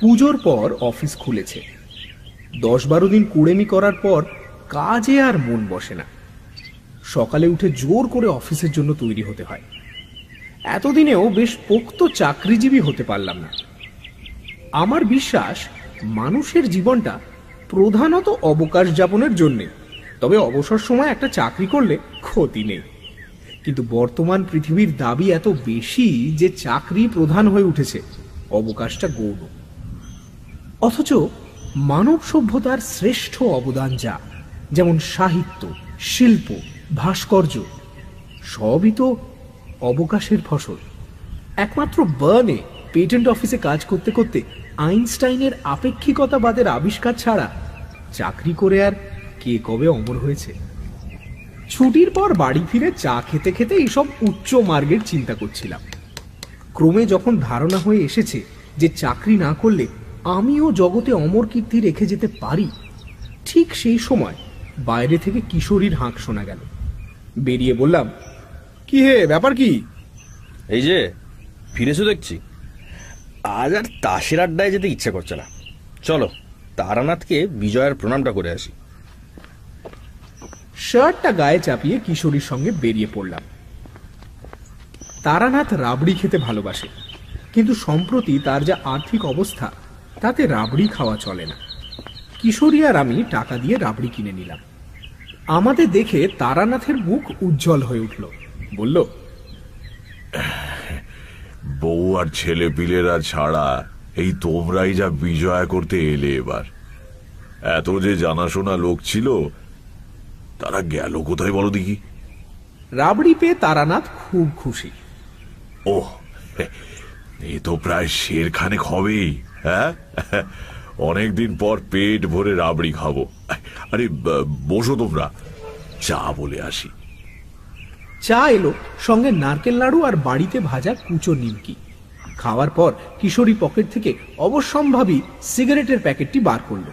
পুজোর পর অফিস খুলেছে। 10-12 দিন কুড়েমি করার পর কাজে আর মন বসে না। সকালে উঠে জোর করে অফিসের জন্য তৈরি হতে হয়। এতদিনেও বেশ পোক্ত চাকরিজীবী হতে পারলাম না। আমার বিশ্বাস মানুষের জীবনটা প্রধানত অবকাশ যাপনের জন্যে, তবে অবসর সময় একটা চাকরি করলে ক্ষতি নেই। কিন্তু বর্তমান পৃথিবীর দাবি এত বেশি যে চাকরি প্রধান হয়ে উঠেছে, অবকাশটা গৌণ। অথচ মানব সভ্যতার শ্রেষ্ঠ অবদান যা, যেমন সাহিত্য, শিল্প, ভাস্কর্য, সবই তো অবকাশের ফসল। একমাত্র বার্নে পেটেন্ট অফিসে কাজ করতে করতে আইনস্টাইনের আপেক্ষিকতাবাদের আবিষ্কার ছাড়া চাকরি করে আর কে কবে অমর হয়েছে। ছুটির পর বাড়ি ফিরে চা খেতে খেতে এইসব উচ্চ মার্গের চিন্তা করছিলাম। ক্রমে যখন ধারণা হয়ে এসেছে যে চাকরি না করলে আমিও জগতে অমর কীর্তি রেখে যেতে পারি, ঠিক সেই সময় বাইরে থেকে কিশোরীর হাঁক শোনা গেল। বেরিয়ে বললাম, কি হে, ব্যাপার কি? এই যে ফিরেছো দেখছি। আজ আর তাসের আড্ডায় যেতে ইচ্ছে করছে না, চলো তারানাথকে বিজয়ের প্রণামটা করে আসি। শার্টটা গায়ে চাপিয়ে কিশোরীর সঙ্গে বেরিয়ে পড়লাম। তারানাথ রাবড়ি খেতে ভালোবাসে, কিন্তু সম্প্রতি তার যা আর্থিক অবস্থা তাতে রাবড়ি খাওয়া চলে না। কিশোরী আর আমি টাকা দিয়ে রাবড়ি কিনে নিলাম। আমাদের দেখে তারানাথের মুখ উজ্জ্বল হয়ে উঠল। বলল, বউ আর ছেলে পিলেরা ছাড়া এই তোমরাই যা বিজয় করতে এলে এবার। এত যে জানাশোনা লোক ছিল, তারা গেল কোথায় বলো দেখি? রাবড়ি পেয়ে তারানাথ খুব খুশি। ওহ, এ তো প্রায় শেরখানেক হবেই। হ্যাঁ, অনেকদিন পর পেট ভরে রাবড়ি খাবো। আরে বসো তোমরা, চা বলে আসি। চা এলো, সঙ্গে নারকেল নাড়ু আর বাড়িতে ভাজা কুচো নিমকি। খাওয়ার পর কিশোরী পকেট থেকে অবশ্যম্ভাবী সিগারেটের প্যাকেটটি বার করল।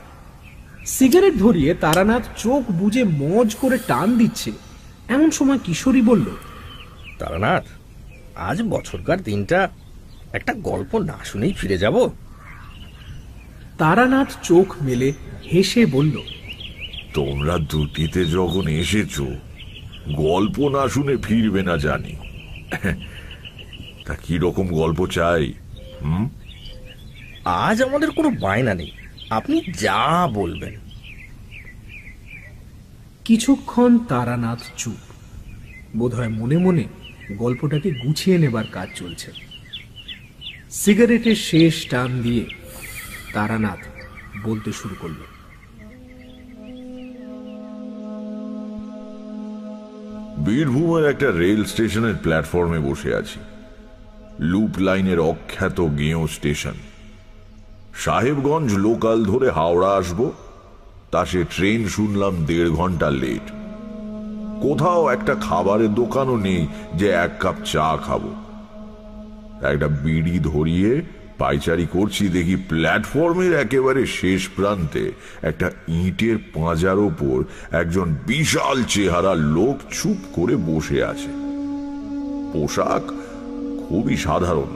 সিগারেট ধরিয়ে তারানাথ চোখ বুজে মজ করে টান দিচ্ছে, এমন সময় কিশোরী বলল, তারানাথ, আজ বছরকার দিনটা একটা গল্প না শুনেই ফিরে যাব। তারানাথ চোখ মেলে হেসে বলল, তোমরা দুটিতে যখন এসেছো, গল্প না শুনে ফিরবে না জানি। তা কি রকম গল্প চাই? আজ আমাদের কোনো বায়না নেই, আপনি যা বলবেন। কিছুক্ষণ তারানাথ চুপ। বোধহয় মনে মনে গল্পটাকে গুছিয়ে নেবার কাজ চলছে। সিগারেটের শেষ টান দিয়ে তারানাথ বলতে শুরু করল, বীরভূমের একটা রেল স্টেশনের প্ল্যাটফর্মে বসে আছি। লুপ লাইনের অখ্যাত গেঁয়ো স্টেশন। সাহেবগঞ্জ লোকাল ধরে হাওড়া আসবো, তা সে ট্রেন শুনলাম 1.5 ঘন্টা লেট। কোথাও একটা খাবারের দোকানও নেই যে 1 কাপ চা খাবো। একটা বিড়ি ধরিয়ে পাইচারি করছি, দেখি প্ল্যাটফর্মের একেবারে শেষ প্রান্তে একটা ইটের পাঁজার ওপর একজন বিশাল চেহারা লোক চুপ করে বসে আছে। পোশাক খুবই সাধারণ,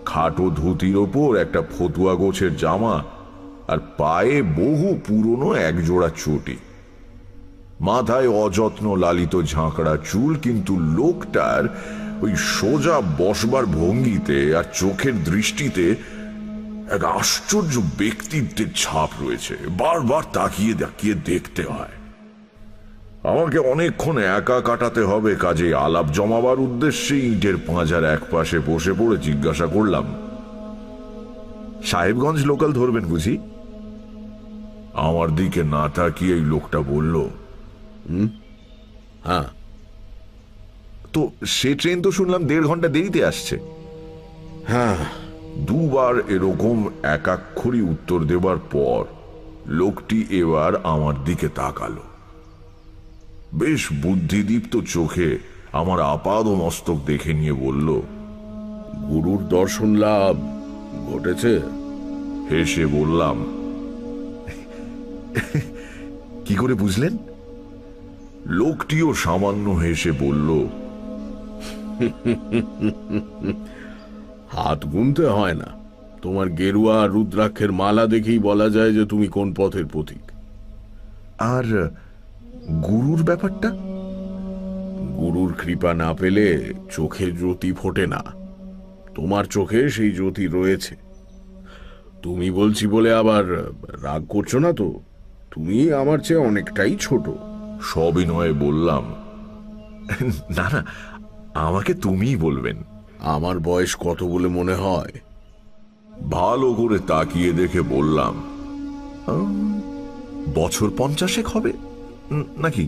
খাটো ধুতির ওপর একটা ফতুয়া গোছের জামা আর পায়ে বহু পুরনো একজোড়া চটি। মাথায় অযত্ন লালিত ঝাঁকড়া চুল, কিন্তু লোকটার ওই সোজা বসবার ভঙ্গিতে আর চোখের দৃষ্টিতে এক আশ্চর্য ব্যক্তিত্বের ছাপ রয়েছে। বারবার তাকিয়ে তাকিয়ে দেখতে হয়। আমাকে অনেকক্ষণ একা কাটাতে হবে, কাজে আলাপ জমাবার উদ্দেশ্যে ইটের পাঁজার এক পাশে বসে পড়ে জিজ্ঞাসা করলাম, সাহেবগঞ্জ লোকাল ধরবেন বুঝি? আমার দিকে না তাকিয়ে এই লোকটা বলল, হ্যাঁ। তো সে ট্রেন তো শুনলাম 1.5 ঘন্টা দেরিতে আসছে। হ্যাঁ। দুবার এরকম একাক্ষরই উত্তর দেবার পর লোকটি এবার আমার দিকে তাকালো। বেশ বুদ্ধিদীপ্ত চোখে আমার আপাদ মস্তক দেখে নিয়ে বলল, গুরুর দর্শন লাভ ঘটেছে? হেসে বললাম, কি করে বুঝলেন? লোকটিও সামান্য হেসে বলল, হাত গুনতে হয় না, তোমার গেরুয়া আর রুদ্রাক্ষের মালা দেখেই বলা যায় যে তুমি কোন পথের পথিক। আর গুরুর ব্যাপারটা? গুরুর কৃপা না পেলে চোখে জ্যোতি ফোটে না। তোমার চোখে সেই জ্যোতি রয়েছে। তুমি বলছি বলে আবার রাগ করছো না তো? তুমি আমার চেয়ে অনেকটাই ছোট। সবিনয়ে বললাম, না না, আমাকে তুমিই বলবেন। আমার বয়স কত বলে মনে হয়? ভালো করে তাকিয়ে দেখে বললাম, বছর 50 হবে নাকি?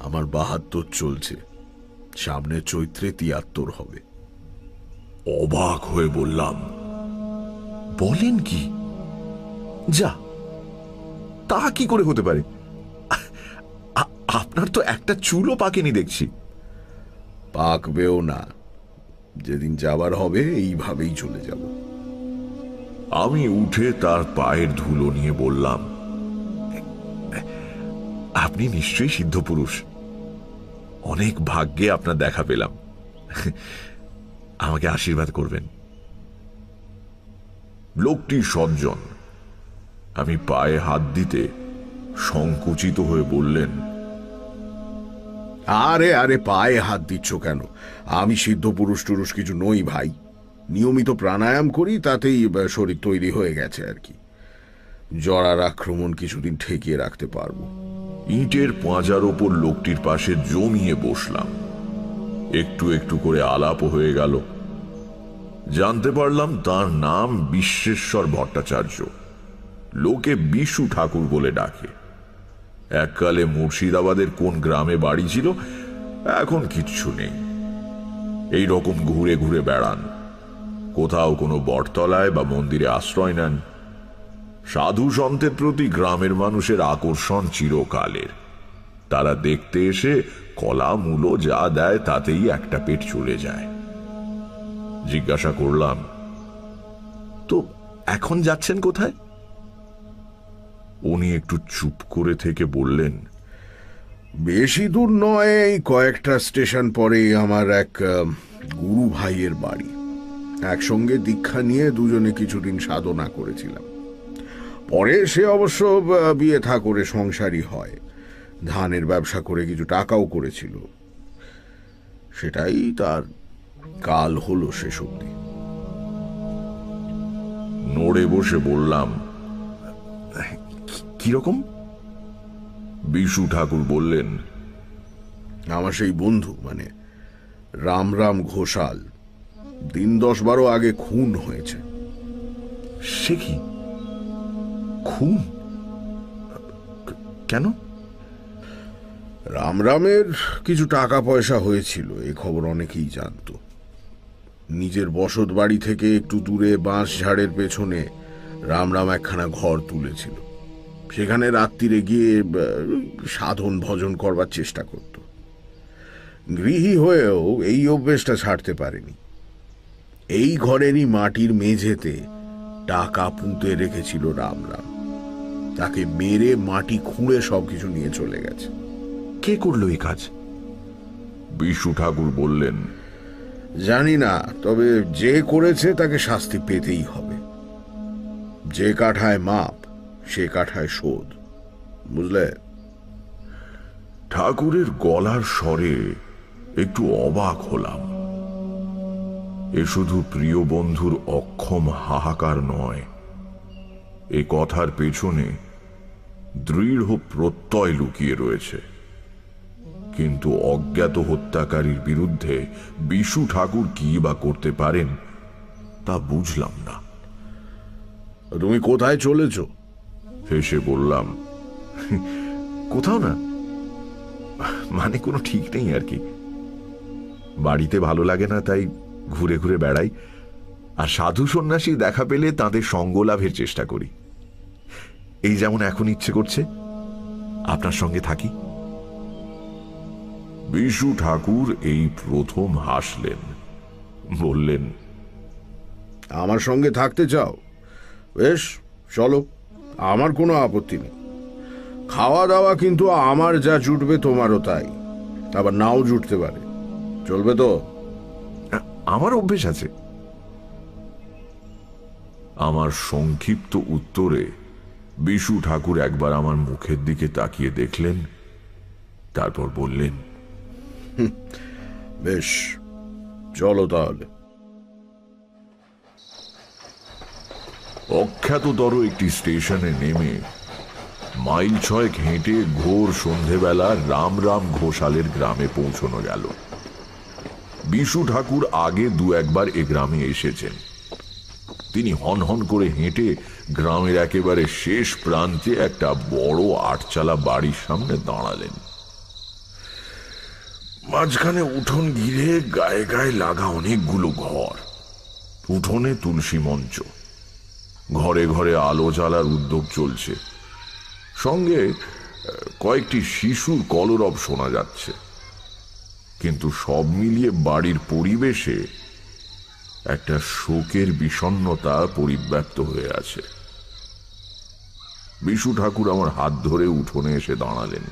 আমার 72 চলছে, সামনে চৈত্রে 73 হবে। অবাক হয়ে বললাম, বলেন কি? যা, তা কি করে হতে পারে? আপনার তো একটা চুলও পাকেনি দেখছি। পাকবেও না, যেদিন যাবার হবে এইভাবেই চলে যাব। আমি উঠে তার পায়ের ধুলো নিয়ে বললাম, আপনি নিশ্চয়ই সিদ্ধ পুরুষ। অনেক ভাগ্যে আপনার দেখা পেলাম। আমাকে আশীর্বাদ করবেন। লোকটি সজ্জন। আমি পায়ে হাত দিতে সংকুচিত হয়ে বললেন, আরে আরে, পায়ে হাত দিচ্ছ কেন? আমি সিদ্ধ পুরুষ টুরুষ কিছু নই ভাই। নিয়মিত প্রাণায়াম করি, তাতেই শরীর তৈরি হয়ে গেছে আর কি। জরার আক্রমণ কিছুদিন ঠেকিয়ে রাখতে পারবো। ইটের পাঁজার ওপর লোকটির পাশে জমিয়ে বসলাম। একটু একটু করে আলাপ হয়ে গেল। জানতে পারলাম তার নাম বিশ্বেশ্বর ভট্টাচার্য। লোকে বিশু ঠাকুর বলে ডাকে। এককালে মুর্শিদাবাদের কোন গ্রামে বাড়ি ছিল, এখন কিচ্ছু নেই। এই রকম ঘুরে ঘুরে বেড়ান। কোথাও কোনো বটতলায় বা মন্দিরে আশ্রয় নেন। সাধু সন্তের প্রতি গ্রামের মানুষের আকর্ষণ চিরকালের। তারা দেখতে এসে কলা মূলো যা দেয় তাতেই একটা পেট চলে যায়। জিজ্ঞাসা করলাম, তো এখন যাচ্ছেন কোথায়? উনি একটু চুপ করে থেকে বললেন, বেশি দূর নয়, এই কয়েকটা স্টেশন পরেই আমার এক গুরু ভাইয়ের বাড়ি। একসঙ্গে দীক্ষা নিয়ে দুজনে কিছুদিন সাধনা করেছিলাম। পরে সে অবশ্য বিয়ে থা করে সংসারী হয়। ধানের ব্যবসা করে কিছু টাকাও করেছিল। সেটাই তার কাল হলো শেষ অবধি। নড়ে বসে বললাম, কিরকম? বিশু ঠাকুর বললেন, আমার সেই বন্ধু, মানে রাম ঘোষাল, দিন 10-12 আগে খুন হয়েছে। সে কি? খুন? কেন? রামের কিছু টাকা পয়সা হয়েছিল, এ খবর অনেকেই জানত। নিজের বসত বাড়ি থেকে একটু দূরে বাঁশ ঝাড়ের পেছনে রাম একখানা ঘর তুলেছিল। সেখানে রাত্রিরে গিয়ে সাধন ভজন করবার চেষ্টা করত। গৃহী হয়েও এই অভ্যেসটা ছাড়তে পারেনি। এই ঘরেরই মাটির মেঝেতে টাকা পুঁতে রেখেছিল রাম। তাকে মেরে মাটি খুঁড়ে সবকিছু নিয়ে চলে গেছে। কে করলো এই কাজ? বিশু ঠাকুর বললেন, জানি না, তবে যে করেছে তাকে শাস্তি পেতেই হবে। যে কাঠায় মাপ, সে কাঠায় শোধ, বুঝলে? ঠাকুরের গলার স্বরে একটু অবাক হলাম। এ শুধু প্রিয় বন্ধুর অক্ষম হাহাকার নয়, এ কথার পেছনে দৃঢ় প্রত্যয় লুকিয়ে রয়েছে। কিন্তু অজ্ঞাত হত্যাকারীর বিরুদ্ধে বিশু ঠাকুর কি বা করতে পারেন তা বুঝলাম না। তুমি কোথায় চলেছ? হেসে বললাম, কোথাও না, মানে কোনো ঠিক নেই আর কি। বাড়িতে ভালো লাগে না, তাই ঘুরে ঘুরে বেড়াই। আর সাধু সন্ন্যাসী দেখা পেলে তাদের সঙ্গ লাভের চেষ্টা করি। এই যেমন এখন ইচ্ছে করছে আপনার সঙ্গে থাকি। বিশু ঠাকুর এই প্রথম হাসলেন, বললেন, আমার সঙ্গে থাকতে চাও? বেশ, চলো, আমার কোনো আপত্তি নেই। খাওয়া দাওয়া কিন্তু আমার যা জুটবে তোমারও তাই, আবার নাও জুটতে পারে। চলবে তো? আমার অভ্যেস আছে। আমার সংক্ষিপ্ত উত্তরে বিশু ঠাকুর একবার আমার মুখের দিকে তাকিয়ে দেখলেন, তারপর বললেন, বেশ, চলো তাহলে। অখ্যাততর একটি স্টেশনে নেমে মাইল 6 হেঁটে ঘোর সন্ধেবেলা রামরাম ঘোষালের গ্রামে পৌঁছানো গেল। বিশু ঠাকুর আগে 2-1 বার এ গ্রামে এসেছেন। তিনি হনহন করে হেঁটে গ্রামের একেবারে শেষ প্রান্তে একটা বড় 8চালা বাড়ির সামনে দাঁড়ালেন। মাঝখানে উঠোন ঘিরে গায়ে গায়ে লাগা অনেকগুলো ঘর, উঠোনে তুলসী মঞ্চ, ঘরে ঘরে আলো জ্বালার উদ্যোগ চলছে, সঙ্গে কয়েকটি শিশুর কলরব শোনা যাচ্ছে। কিন্তু সব মিলিয়ে বাড়ির পরিবেশে একটা শোকের বিষণ্ণতা পরিব্যাপ্ত হয়ে আছে। বিশু ঠাকুর আমার হাত ধরে উঠোনে এসে দাঁড়ালেন।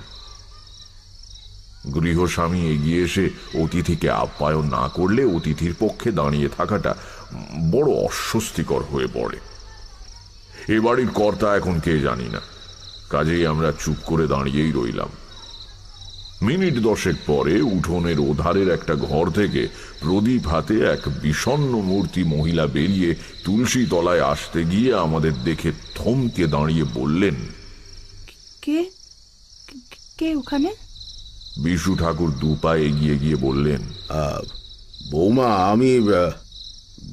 গৃহস্বামী এগিয়ে এসে অতিথিকে আপ্যায়ন না করলে অতিথির পক্ষে দাঁড়িয়ে থাকাটা বড় অস্বস্তিকর হয়ে পড়ে। এ বাড়ির কর্তা এখন কে জানি না, কাজেই আমরা চুপ করে দাঁড়িয়েই রইলাম। মিনিট 10 পরে উঠোনের ওধারের একটা ঘর থেকে প্রদীপ হাতে এক বিষণ্ণ মূর্তি মহিলা বেরিয়ে তুলসী তলায় আসতে গিয়ে আমাদের দেখে থমকে দাঁড়িয়ে বললেন, কে কে ওখানে? বিশু ঠাকুর 2 পা এগিয়ে গিয়ে বললেন, বৌমা, আমি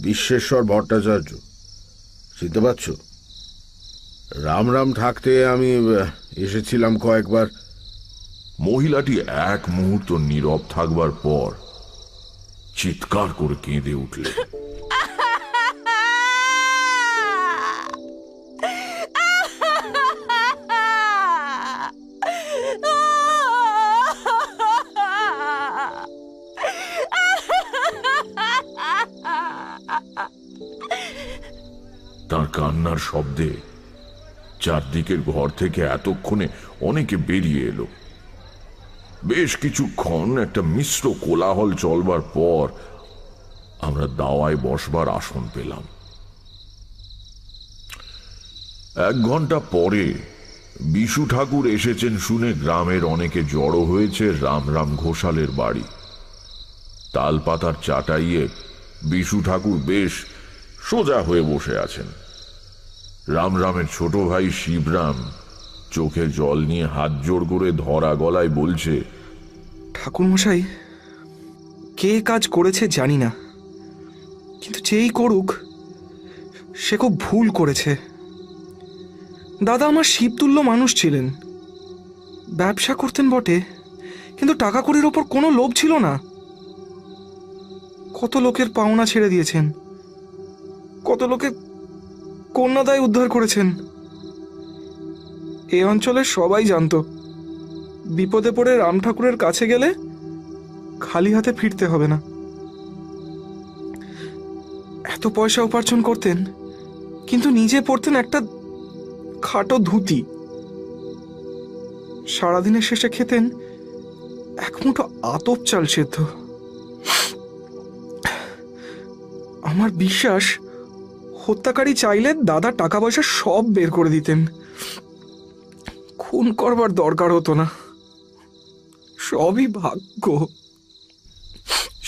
বিশ্বেশ্বর ভট্টাচার্য, চিনতে পারছো? রামরাম থাকতে আমি এসেছিলাম কয়েকবার। মহিলাটি এক মুহূর্ত নীরব থাকবার পর চিৎকার করে কেঁদে উঠলেন। তার কান্নার শব্দে চারদিকের ঘর থেকে এতক্ষণে অনেকে বেরিয়ে এলো। বেশ কিছুক্ষণ একটা মিশ্র কোলাহল চলবার পর আমরা দাওয়ায় বসবার আসন পেলাম। 1 ঘন্টা পরে বিশু ঠাকুর এসেছেন শুনে গ্রামের অনেকে জড়ো হয়েছে রামরাম ঘোষালের বাড়ি। তালপাতার চাটাইয়ে বিশু ঠাকুর বেশ সোজা হয়ে বসে আছেন। রামরামের ছোট ভাই শিবরাম চোখে জল নিয়ে হাত জোড় করে ধরা গলায় বলছে, ঠাকুরমশাই, কে কাজ করেছে জানি না, কিন্তু যেই করুক সে খুব ভুল করেছে। দাদা আমার শিবতুল্য মানুষ ছিলেন, ব্যবসা করতেন বটে, কিন্তু টাকা কড়ির ওপর কোনো লোভ ছিল না। কত লোকের পাওনা ছেড়ে দিয়েছেন, কত লোকের কন্যাদায় উদ্ধার করেছেন। এই অঞ্চলের সবাই জানতো বিপদে পড়ে রাম ঠাকুরের কাছে গেলে খালি হাতে ফিরতে হবে না। এত পয়সা উপার্জন করতেন, কিন্তু নিজে পড়তেন একটা খাটো ধুতি। সারাদিনের শেষে খেতেন 1 মুঠো আতপ চাল সেদ্ধ। আমার বিশ্বাস হত্যাকারী চাইলে দাদা টাকা পয়সা সব বের করে দিতেন, খুন করবার দরকার হতো না। সবই ভাগ্য,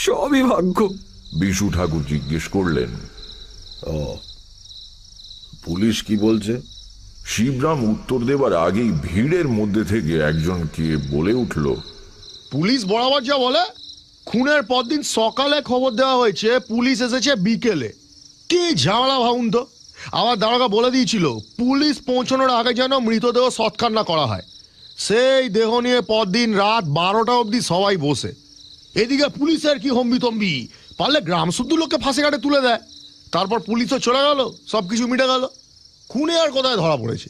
সবই ভাগ্য। বিশু ঠাকুর জিজ্ঞেস করলেন, পুলিশ কি বলছে? শিবরাম উত্তর দেবার আগেই ভিড়ের মধ্যে থেকে একজনকে বলে উঠল, পুলিশ বরাবর যা বলে, খুনের পরদিন সকালে খবর দেওয়া হয়েছে, পুলিশ এসেছে বিকেলে। কি ঝামেলা ভাবুন তো। আমার দারোগা বলে দিয়েছিল পুলিশ পৌঁছানোর আগে যেন মৃতদেহ সৎকার করা হয়। সেই দেহ নিয়ে পরদিন রাত 12টা অবধি সবাই বসে। এদিকে পুলিশের কি হম্বিতম্বি, পারলে গ্রাম শুদ্ধ লোককে ফাঁসি কাটে তুলে দেয়। তারপর পুলিশও চলে গেল, সবকিছু মিটে গেল। খুনে আর কোথায় ধরা পড়েছে?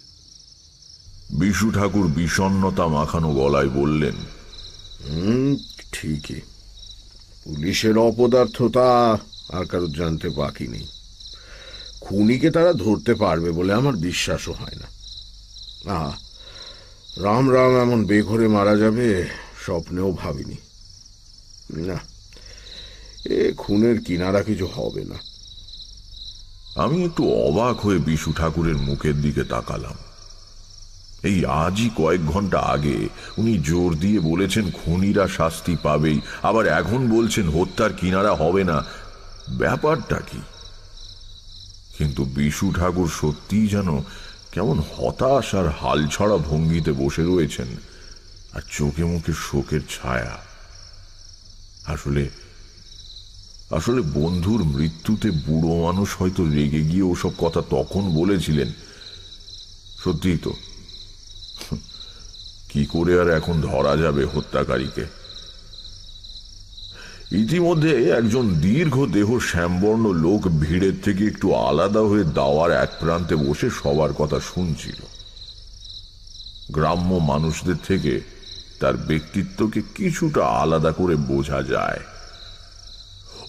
বিশু ঠাকুর বিষণ্ণতা মাখানো গলায় বললেন, ঠিকই, পুলিশের অপদার্থতা আর কারোর জানতে বাকি নেই। খুনিকে তারা ধরতে পারবে বলে আমার বিশ্বাসও হয় না। রাম রাম এমন বেঘরে মারা যাবে স্বপ্নেও ভাবিনি। না, এ খুনের কিনারা কিছু হবে না। আমি একটু অবাক হয়ে বিশু ঠাকুরের মুখের দিকে তাকালাম। এই আজই কয়েক ঘন্টা আগে উনি জোর দিয়ে বলেছেন খুনিরা শাস্তি পাবেই, আবার এখন বলছেন হত্যার কিনারা হবে না। ব্যাপারটা কি? কিন্তু বিশু ঠাকুর সত্যিই যেন কেমন হতাশ আর হালছড়া ভঙ্গিতে বসে রয়েছেন, আর চোখে মুখে শোকের ছায়া। আসলে আসলে বন্ধুর মৃত্যুতে বুড়ো মানুষ হয়তো রেগে গিয়ে ওসব কথা তখন বলেছিলেন। সত্যিই তো, কি করে আর এখন ধরা যাবে হত্যাকারীকে? ইতিমধ্যে একজন দীর্ঘ দেহ শ্যামবর্ণ লোক ভিড়ের থেকে একটু আলাদা হয়ে দাওয়ার এক প্রান্তে বসে সবার কথা শুনছিল। গ্রাম্য মানুষদের থেকে তার ব্যক্তিত্বকে কিছুটা আলাদা করে বোঝা যায়।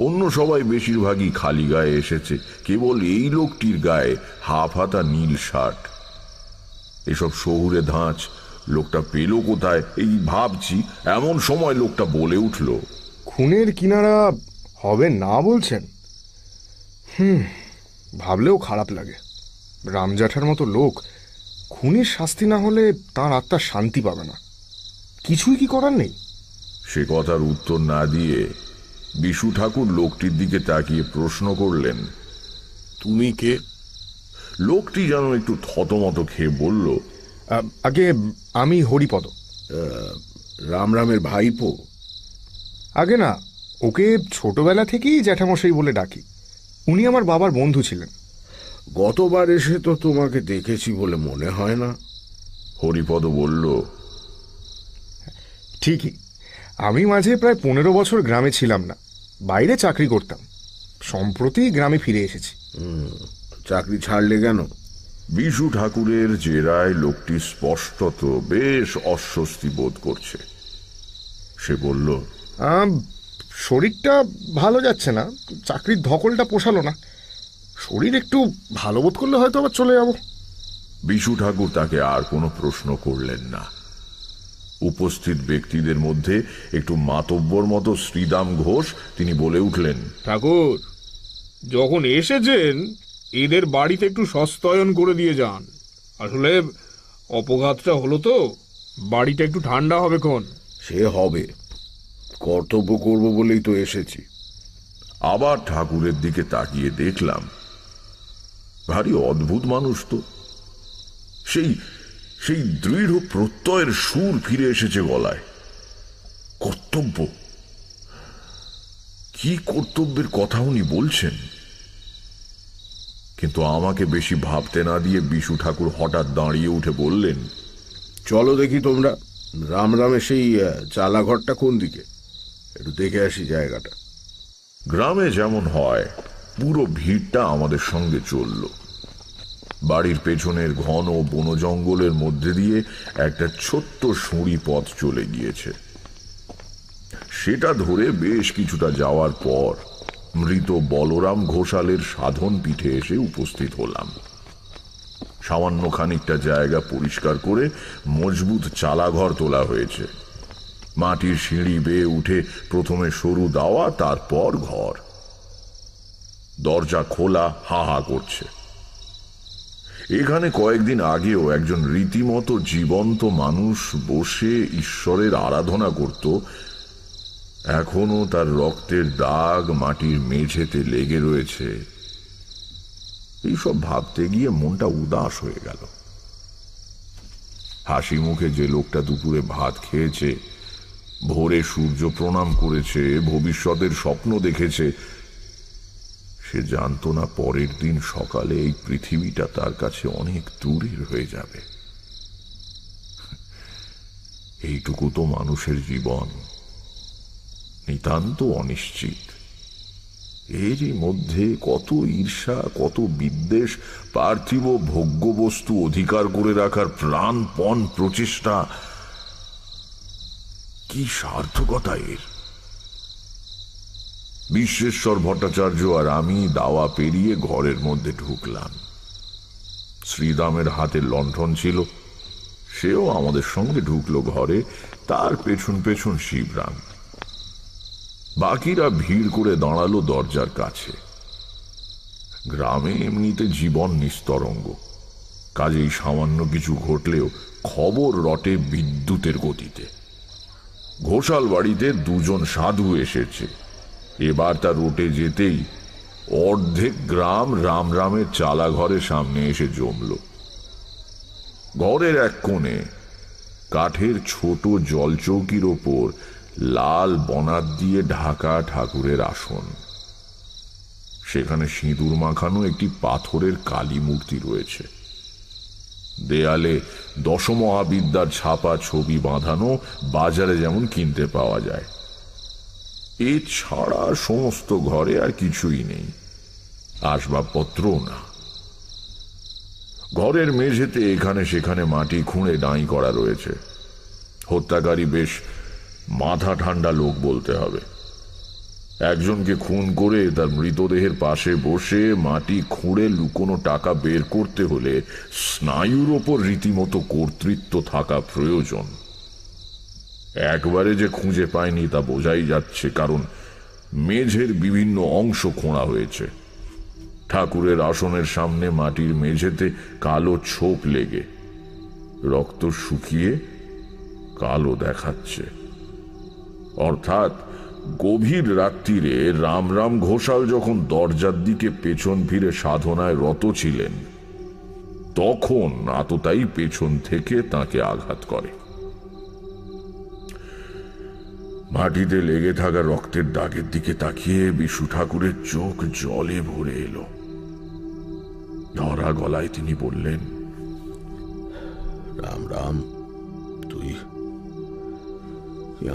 অন্য সবাই বেশিরভাগই খালি গায়ে এসেছে, কেবল এই লোকটির গায়ে হাফ হাতা নীল শার্ট। এসব শহুরে ধাঁচ লোকটা পেল কোথায় এই ভাবছি, এমন সময় লোকটা বলে উঠল, খুনের কিনারা হবে না বলছেন? ভাবলেও খারাপ লাগে। রামজাঠার মতো লোক খুনের শাস্তি না হলে তার আত্মা শান্তি পাবে না। কিছুই কি করার নেই? সে কথার উত্তর না দিয়ে বিশু ঠাকুর লোকটির দিকে তাকিয়ে প্রশ্ন করলেন, তুমি কে? লোকটি যেন একটু থতমত খেয়ে বলল, আগে আমি হরিপদ। রামরামের ভাইপো? আগে না, ওকে ছোটবেলা থেকেই জ্যাঠামশাই বলে ডাকি। উনি আমার বাবার বন্ধু ছিলেন। গতবার এসে তো তোমাকে দেখেছি বলে মনে হয় না। হরিপদ বলল, ঠিকই, আমি মাঝে প্রায় 15 বছর গ্রামে ছিলাম না, বাইরে চাকরি করতাম। সম্প্রতি গ্রামে ফিরে এসেছি। চাকরি ছাড়লে কেন? বিশু ঠাকুরের জেরায় লোকটি স্পষ্টত বেশ অস্বস্তি বোধ করছে। সে বলল, শরীরটা ভালো যাচ্ছে না, চাকরির ধকলটা পোষালো না। শরীর একটু ভালো বোধ করলে হয়তো আবার চলে যাব। বিশু ঠাকুর তাকে আর কোনো প্রশ্ন করলেন না। উপস্থিত ব্যক্তিদের মধ্যে একটু মাতব্বর মতো শ্রীদাম ঘোষ, তিনি বলে উঠলেন, ঠাকুর, যখন এসেছেন এদের বাড়িতে একটু সস্তায়ন করে দিয়ে যান। আসলে অপঘাতটা হলো তো, বাড়িটা একটু ঠান্ডা হবে কোন। সে হবে, কর্তব্য করব বলেই তো এসেছি। আবার ঠাকুরের দিকে তাকিয়ে দেখলাম, ভারী অদ্ভুত মানুষ তো। সেই দৃঢ় প্রত্যয়ের সুর ফিরে এসেছে গলায়। কর্তব্য, কি কর্তব্যের কথা উনি বলছেন? কিন্তু আমাকে বেশি ভাবতে না দিয়ে বিশু ঠাকুর হঠাৎ দাঁড়িয়ে উঠে বললেন, চলো দেখি তোমরা, রামরামে সেই চালাঘরটা কোন দিকে, একটু দেখে আসি জায়গাটা। গ্রামে যেমন হয় পুরো ভিড়টা আমাদের সঙ্গে চলল। বাড়ির পেছনের ঘন বন জঙ্গলের মধ্যে দিয়ে একটা ছোট্ট সুঁড়ি পথ চলে গিয়েছে। সেটা ধরে বেশ কিছুটা যাওয়ার পর মৃত বলরাম ঘোষালের সাধন পীঠে এসে উপস্থিত হলাম। সামান্য খানিকটা জায়গা পরিষ্কার করে মজবুত চালাঘর তোলা হয়েছে। মাটির সিঁড়ি বেয়ে উঠে প্রথমে সরু দাওয়া, তারপর ঘর। দরজা খোলা, হা হা করছে। এখানে কয়েকদিন আগেও একজন রীতিমতো জীবন্ত মানুষ বসে ঈশ্বরের আরাধনা করত। এখনো তার রক্তের দাগ মাটির মেঝেতে লেগে রয়েছে। এইসব ভাবতে গিয়ে মনটা উদাস হয়ে গেল। হাসি মুখে যে লোকটা দুপুরে ভাত খেয়েছে, ভোরে সূর্য প্রণাম করেছে, ভবিষ্যতের স্বপ্ন দেখেছে, সে জানতো না পরের দিন সকালে এই পৃথিবীটা তার কাছে অনেক দূরের হয়ে যাবে। এইটুকু তো মানুষের জীবন, নিতান্ত অনিশ্চিত। এরই মধ্যে কত ঈর্ষা, কত বিদ্বেষ, পার্থিব ভোগ্যবস্তু অধিকার করে রাখার প্রাণপণ প্রচেষ্টা, কি সার্থকতা এর! বিশ্বেশ্বর ভট্টাচার্য আর আমি দাওয়া পেরিয়ে ঘরের মধ্যে ঢুকলাম। শ্রীদামের হাতে লণ্ঠন ছিল, সেও আমাদের সঙ্গে ঢুকলো ঘরে, তার পেছন পেছন শিবরাম। বাকিরা ভিড় করে দাঁড়ালো দরজার কাছে। গ্রামে এমনিতে জীবন নিস্তরঙ্গ, কাজেই সামান্য কিছু ঘটলেও খবর রটে বিদ্যুতের গতিতে। ঘোষাল বাড়িতে দুজন সাধু এসেছে, এবার তা রটে যেতেই অর্ধেক গ্রাম রামরামের চালা ঘরের সামনে এসে জমল। ঘরের এক কোণে কাঠের ছোট জলচৌকির ওপর লাল বনাত দিয়ে ঢাকা ঠাকুরের আসন, সেখানে সিঁদুর মাখানো একটি পাথরের কালী মূর্তি রয়েছে। দেয়ালে দশমহাবিদ্যার ছাপা ছবি বাঁধানো, বাজারে যেমন কিনতে পাওয়া যায়। এছাড়া সমস্ত ঘরে আর কিছুই নেই, আসবাবপত্রও না। ঘরের মেঝেতে এখানে সেখানে মাটি খুঁড়ে ডাঁই করা রয়েছে। হত্যাকারী বেশ মাথা ঠান্ডা লোক বলতে হবে। একজনকে খুন করে তার মৃতদেহের পাশে বসে মাটি খুঁড়ে লুকোনো টাকা বের করতে হলে স্নায়ুর ওপর রীতিমতো কর্তৃত্ব থাকা প্রয়োজন। একবারে যে খুঁজে পায়নি তা বোঝাই যাচ্ছে, কারণ মেঝের বিভিন্ন অংশ খোঁড়া হয়েছে। ঠাকুরের আসনের সামনে মাটির মেঝেতে কালো ছোপ লেগে রক্ত শুকিয়ে কালো দেখাচ্ছে। অর্থাৎ গভীর রাত্রিরে রামরাম ঘোষাল যখন দরজার দিকে পেছন ফিরে সাধনায় রত ছিলেন, তখন আততায়ী পেছন থেকে তাকে আঘাত করে। মাটিতে লেগে থাকা রক্তের দাগের দিকে তাকিয়ে বিশু ঠাকুরের চোখ জলে ভরে এলো। ধরা গলায় তিনি বললেন, রাম রাম, তুই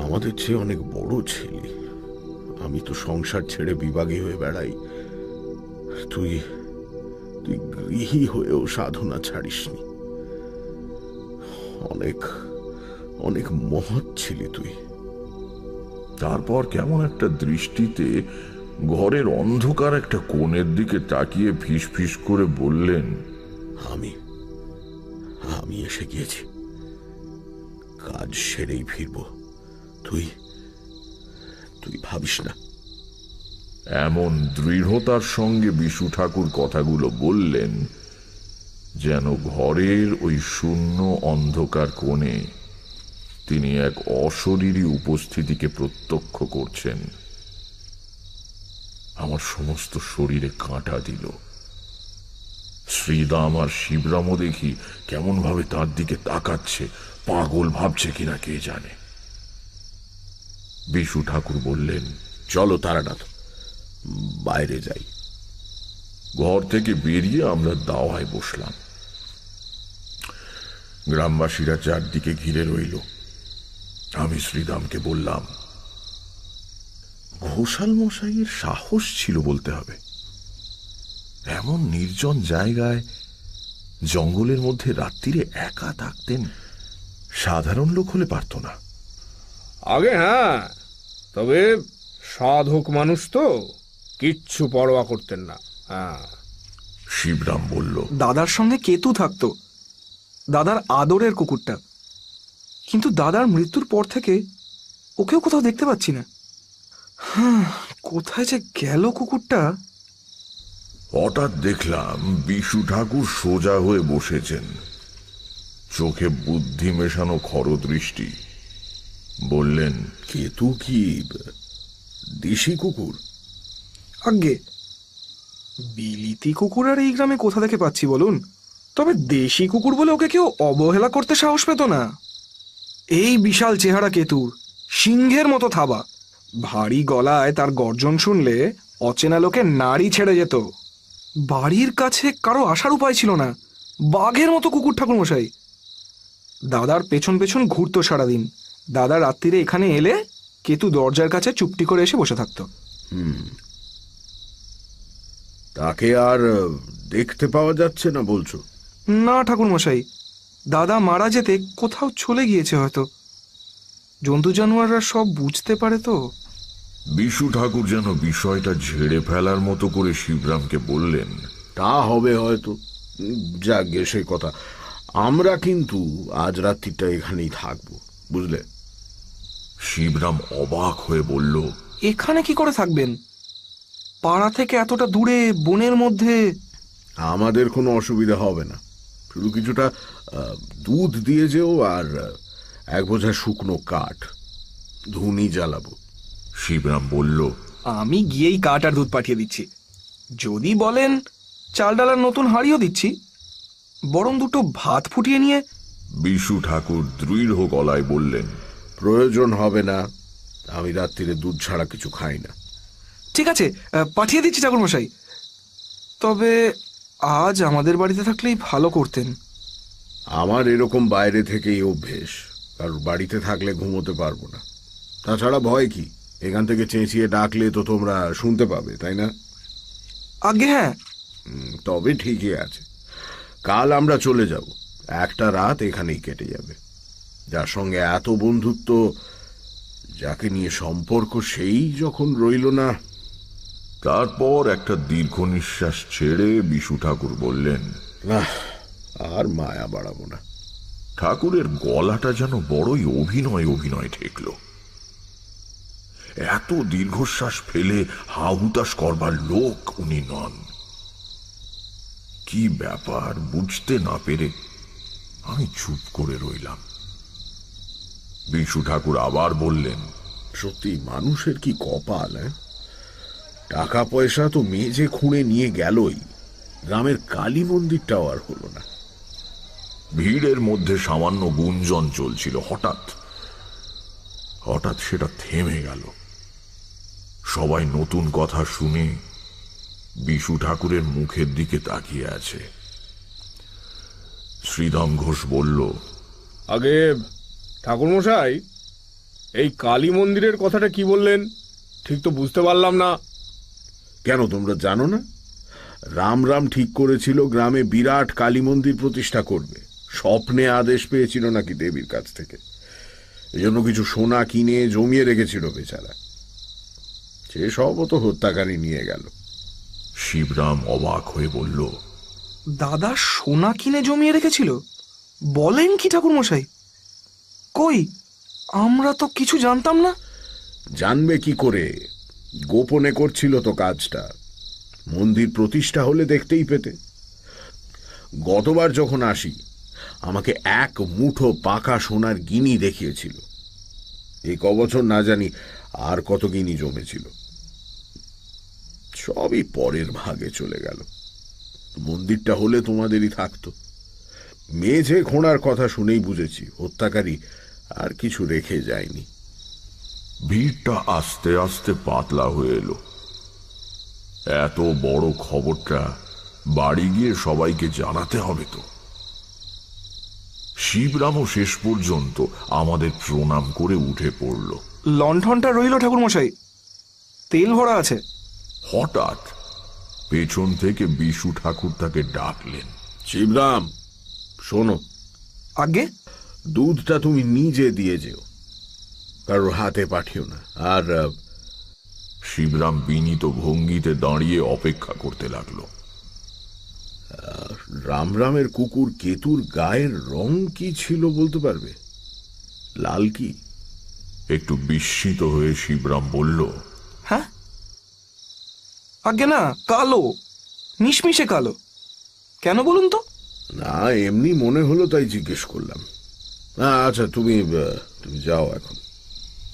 আমাদের চেয়ে অনেক বড় ছিলি। আমি তো সংসার ছেড়ে বিভাগী হয়ে বেড়াই, তুই তুই গৃহী হয়েও সাধনা ছাড়িসনি। অনেক অনেক মহৎ ছিলি তুই। তারপর কেমন একটা দৃষ্টিতে ঘরের অন্ধকার একটা কোণের দিকে তাকিয়ে ফিস ফিস করে বললেন, আমি আমি এসে গিয়েছি, কাজ সেরেই ফিরব, তুই তুই ভাবিস না। এমন দৃঢ়তার সঙ্গে বিশু ঠাকুর কথাগুলো বললেন যেন ঘরের ওই শূন্য অন্ধকার কোণে তিনি এক অশরীরী উপস্থিতিকে প্রত্যক্ষ করছেন। আমার সমস্ত শরীরে কাঁটা দিল। শ্রীদাম আর শিবরামও দেখি কেমন ভাবে তার দিকে তাকাচ্ছে, পাগল ভাবছে কিনা কে জানে। বিশু ঠাকুর বললেন, চলো তারানাথ, বাইরে যাই। ঘর থেকে বেরিয়ে আমরা দাওয়ায় বসলাম। গ্রামবাসীরা চারদিকে ঘিরে রইল। আমি শ্রীদামকে বললাম, ঘোষাল মশাইয়ের সাহস ছিল বলতে হবে। এমন নির্জন জায়গায় জঙ্গলের মধ্যে রাত্রিরে একা থাকতেন, সাধারণ লোক হলে পারত না। আগে হ্যাঁ, তবে সাধক মানুষ তো কিচ্ছু পরোয়া করতেন না। শিবরাম বলল, দাদার সঙ্গে কেতু থাকতো, দাদার আদরের কুকুরটা। কিন্তু দাদার মৃত্যুর পর থেকে ওকেও কোথাও দেখতে পাচ্ছি না। কোথায় যে গেল কুকুরটা? হঠাৎ দেখলাম বিশু ঠাকুর সোজা হয়ে বসেছেন, চোখে বুদ্ধি মেশানো খরদৃষ্টি। বললেন, কেতু কি দেশি কুকুর? আজ্ঞে, বিলিতি কুকুর আর এই গ্রামে কোথা থেকে পাচ্ছি বলুন? তবে দেশি কুকুর বলে ওকে কেউ অবহেলা করতে সাহস পেত না। এই বিশাল চেহারা কেতুর, সিংহের মতো থাবা, ভারী গলায় তার গর্জন শুনলে অচেনা লোকে নাড়ি ছেড়ে যেত। বাড়ির কাছে কারো আসার উপায় ছিল না, বাঘের মতো কুকুর ঠাকুর মশাই। দাদার পেছন পেছন ঘুরতো সারাদিন। দাদা রাত্রিরে এখানে এলে কেতু দরজার কাছে চুপটি করে এসে বসে থাকতো। তাকে আর দেখতে পাওয়া যাচ্ছে না বলছো? না ঠাকুর মশাই, দাদা মারা যেতে কোথাও চলে গিয়েছে হয়তো। জন্তু জানোয়াররা সব বুঝতে পারে তো। বিশু ঠাকুর যেন বিষয়টা ঝেড়ে ফেলার মতো করে শিবরামকে বললেন, তা হবে হয়তো, যাক গে সেই কথা। আমরা কিন্তু আজ রাত্রিটা এখানেই থাকবো, বুঝলে? শিবরাম অবাক হয়ে বলল, এখানে কি করে থাকবেন? পাড়া থেকে এতটা দূরে বনের মধ্যে। আমাদের কোনো অসুবিধা হবে না, শুধু কিছুটা দুধ দিয়ে যেও আর এক বোঝা শুকনো কাঠ, ধুনি জ্বালাবো। শিবরাম বলল, আমি গিয়েই কাঠ আর দুধ পাঠিয়ে দিচ্ছি। যদি বলেন চাল ডালার নতুন হাঁড়িও দিচ্ছি, বরং দুটো ভাত ফুটিয়ে নিয়ে। বিশু ঠাকুর দৃঢ় গলায় বললেন, প্রয়োজন হবে না, আমি রাত্রিরে দুধ ছাড়া কিছু খাই না। ঠিক আছে, পাঠিয়ে দিচ্ছি ঠাকুরমশাই। তবে আজ আমাদের বাড়িতে থাকলেই ভালো করতেন। আমার এরকম বাইরে থেকেই অভ্যেস, কারণ বাড়িতে থাকলে ঘুমোতে পারবো না। তাছাড়া ভয় কি, এখান থেকে চেঁচিয়ে ডাকলে তো তোমরা শুনতে পাবে, তাই না? আগে হ্যাঁ। তবে ঠিকই আছে, কাল আমরা চলে যাব, একটা রাত এখানেই কেটে যাবে। যার সঙ্গে এত বন্ধুত্ব, যাকে নিয়ে সম্পর্ক, সেই যখন রইল না। তারপর একটা দীর্ঘ নিঃশ্বাস ছেড়ে বিশু ঠাকুর বললেন, না, আর মায়া বাড়াবো না। ঠাকুরের গলাটা যেন বড়ই অভিনয় অভিনয় ঠেকল। এত দীর্ঘশ্বাস ফেলে হাহুতাশ করবার লোক উনি নন। কি ব্যাপার বুঝতে না পেরে আমি চুপ করে রইলাম। বিশু ঠাকুর আবার বললেন, সত্যি মানুষের কি কপাল! টাকা পয়সা তো মেজে খুঁড়ে নিয়ে গেলই, গ্রামের কালী মন্দিরটাও আর হলো না। ভিড়ের মধ্যে সামান্য গুঞ্জন চলছিল, হঠাৎ সেটা থেমে গেল। সবাই নতুন কথা শুনে বিশু ঠাকুরের মুখের দিকে তাকিয়ে আছে। শ্রীরাম ঘোষ বলল, আগে ঠাকুরমশাই, এই কালী মন্দিরের কথাটা কি বললেন? ঠিক তো বুঝতে পারলাম না। কেন, তোমরা জানো না? রাম ঠিক করেছিল গ্রামে বিরাট কালী মন্দির প্রতিষ্ঠা করবে। স্বপ্নে আদেশ পেয়েছিল নাকি দেবীর কাছ থেকে। এজন্য কিছু সোনা কিনে জমিয়ে রেখেছিল বেচারা। সে সব তো হত্যাকারী নিয়ে গেল। শিবরাম অবাক হয়ে বলল, দাদা সোনা কিনে জমিয়ে রেখেছিল? বলেন কি ঠাকুরমশাই? কই, আমরা তো কিছু জানতাম না। জানবে কি করে, গোপনে করছিল তো কাজটা। মন্দির প্রতিষ্ঠা হলে দেখতেই পেতে। গতবার যখন আসি, আমাকে এক মুঠো পাকা সোনার গিনি দেখিয়েছিল। এই কবছর না জানি আর কত গিনি জমেছিল। সবই পরের ভাগে চলে গেল। মন্দিরটা হলে তোমাদেরই থাকতো। মেঝে খোঁড়ার কথা শুনেই বুঝেছি হত্যাকারী আর কিছু রেখে যায়নি। ভিড়টা আস্তে আস্তে পাতলা হয়ে এলো। এত বড় খবরটা বাড়ি গিয়ে সবাইকে জানাতে হবে তো। শিবরামও শেষ পর্যন্ত আমাদের প্রণাম করে উঠে পড়ল। লণ্ঠনটা রইল ঠাকুরমশাই, তেল ভরা আছে। হঠাৎ পেছন থেকে বিশু ঠাকুর তাকে ডাকলেন, শিবরাম, শোনো। আগে দুধটা তুমি নিজে দিয়ে যেও, কারোর হাতে পাঠিও না। আর শিবরাম বিনীত ভঙ্গিতে দাঁড়িয়ে অপেক্ষা করতে লাগলো। রামের কুকুর কেতুর গায়ের রং কি ছিল বলতে পারবে? লাল কি? একটু বিস্মিত হয়ে শিবরাম বলল, হ্যাঁ, আগে না, কালো, মিশমিশে কালো। কেন বলুন তো? না, এমনি মনে হলো তাই জিজ্ঞেস করলাম। আচ্ছা, তুমি যাও এখন।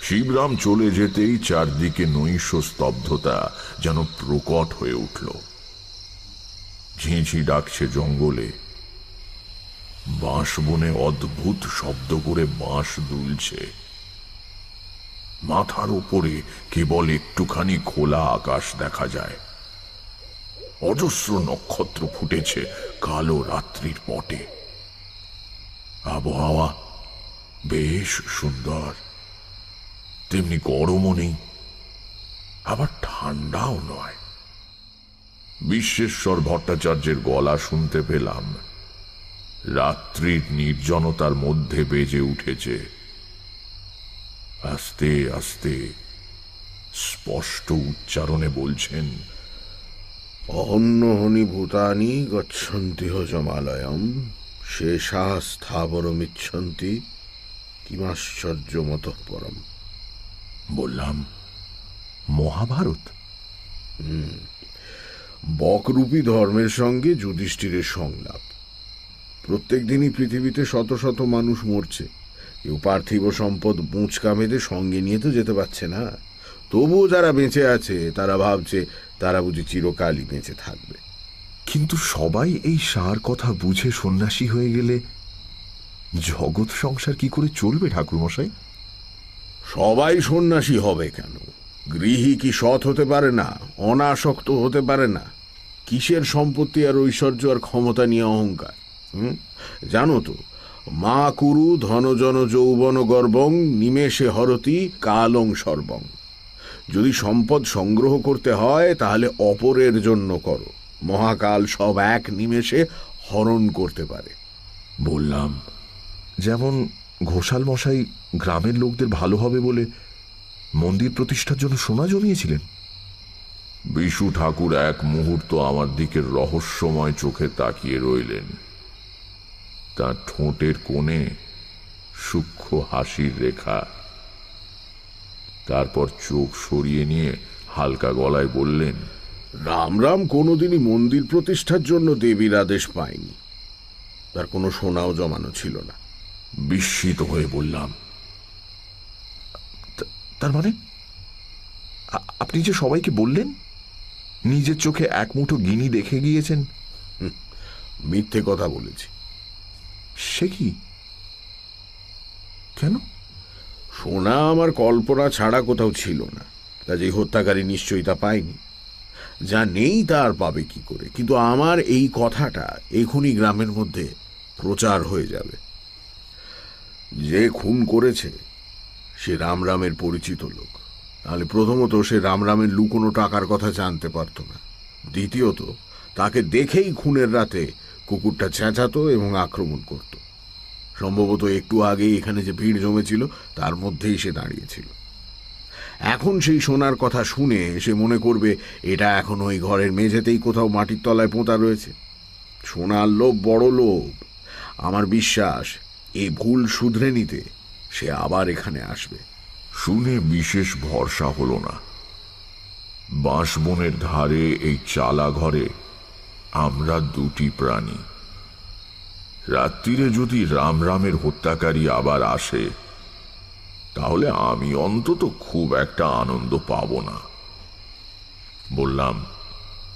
শিবরাম চলে যেতেই চারদিকে নৈশ স্তব্ধতা যেন প্রকট হয়ে উঠল। ঝিঁঝি ডাকছে জঙ্গলে, বাঁশ বনে অদ্ভুত শব্দ করে বাঁশ দুলছে। মাথার উপরে কেবল একটুখানি খোলা আকাশ দেখা যায়। অজস্র নক্ষত্র ফুটেছে কালো রাত্রির পটে। আবহাওয়া বেশ সুন্দর, তেমনি গরমও নেই, আবার ঠান্ডাও নয়। বিশ্বেশ্বর ভট্টাচার্যের গলা শুনতে পেলাম। রাত্রির নির্জনতার মধ্যে বেজে উঠেছে। আস্তে আস্তে স্পষ্ট উচ্চারণে বলছেন, অহন্যহনি ভূতানি গচ্ছন্তি হজমালয়ম শেষা স্থাবরমিচ্ছন্তি কিমাশ্চর্যমতঃ পরম। বললাম, মহাভারত? বকরূপী ধর্মের সঙ্গে যুধিষ্ঠিরের সংলাপ। প্রত্যেক দিনই পৃথিবীতে শত শত মানুষ মরছে, কেউ পার্থিব সম্পদ বোঁচকা বেঁধে সঙ্গে নিয়ে তো যেতে পারছে না। তবুও যারা বেঁচে আছে তারা ভাবছে তারা বুঝি চিরকালই বেঁচে থাকবে। কিন্তু সবাই এই সার কথা বুঝে সন্ন্যাসী হয়ে গেলে জগৎ সংসার কি করে চলবে ঠাকুরমশাই? সবাই সন্ন্যাসী হবে কেন? গৃহী কি সৎ হতে পারে না, অনাসক্ত হতে পারে না? কিসের সম্পত্তি আর ঐশ্বর্য আর ক্ষমতা নিয়ে অহংকার? জানো তো, মা কুরু ধনজন যৌবন গর্বং নিমেষে হরতি কালং সর্বং। যদি সম্পদ সংগ্রহ করতে হয় তাহলে অপরের জন্য করো, মহাকাল সব এক নিমেষে হরণ করতে পারে। বললাম, যেমন ঘোষাল মশাই গ্রামের লোকদের ভালো হবে বলে মন্দির প্রতিষ্ঠার জন্য সোনা জমিয়েছিলেন। বিশু ঠাকুর এক মুহূর্ত আমার দিকে রহস্যময় চোখে তাকিয়ে রইলেন। তার ঠোঁটের কোণে সূক্ষ্ম হাসির রেখা। তারপর চোখ সরিয়ে নিয়ে হালকা গলায় বললেন, রামরাম কোনোদিনই মন্দির প্রতিষ্ঠার জন্য দেবীর আদেশ পায়নি, তার কোনো সোনাও জমানো ছিল না। বিস্মিত হয়ে বললাম, তার মানে আপনি যে সবাইকে বললেন নিজের চোখে এক মুঠো গিনি দেখে গিয়েছেন? মিথ্যে কথা বলেছি। সে কি? কেন? সোনা আমার কল্পনা ছাড়া কোথাও ছিল না, কাজেই হত্যাকারী নিশ্চয়ই তা পায়নি। যা নেই তা আর পাবে কি করে? কিন্তু আমার এই কথাটা এখনই গ্রামের মধ্যে প্রচার হয়ে যাবে। যে খুন করেছে সে রামরামের পরিচিত লোক, তাহলে প্রথমত সে রামরামের লুকোনো টাকার কথা জানতে পারত না। দ্বিতীয়ত, তাকে দেখেই খুনের রাতে কুকুরটা চেঁচাতো এবং আক্রমণ করত। সম্ভবত একটু আগেই এখানে যে ভিড় জমেছিল তার মধ্যেই সে দাঁড়িয়েছিল। এখন সেই সোনার কথা শুনে সে মনে করবে এটা এখন ওই ঘরের মেঝেতেই কোথাও মাটির তলায় পোঁতা রয়েছে। সোনার লোভ বড় লোভ। আমার বিশ্বাস এই ভুল শুধরে নিতে সে আবার এখানে আসবে। শুনে বিশেষ ভরসা হল না। বাঁশবনের ধারে এই চালা ঘরে আমরা দুটি প্রাণী। রাত্রিরে যদি রামরামের হত্যাকারী আবার আসে তাহলে আমি অন্তত খুব একটা আনন্দ পাব না। বললাম,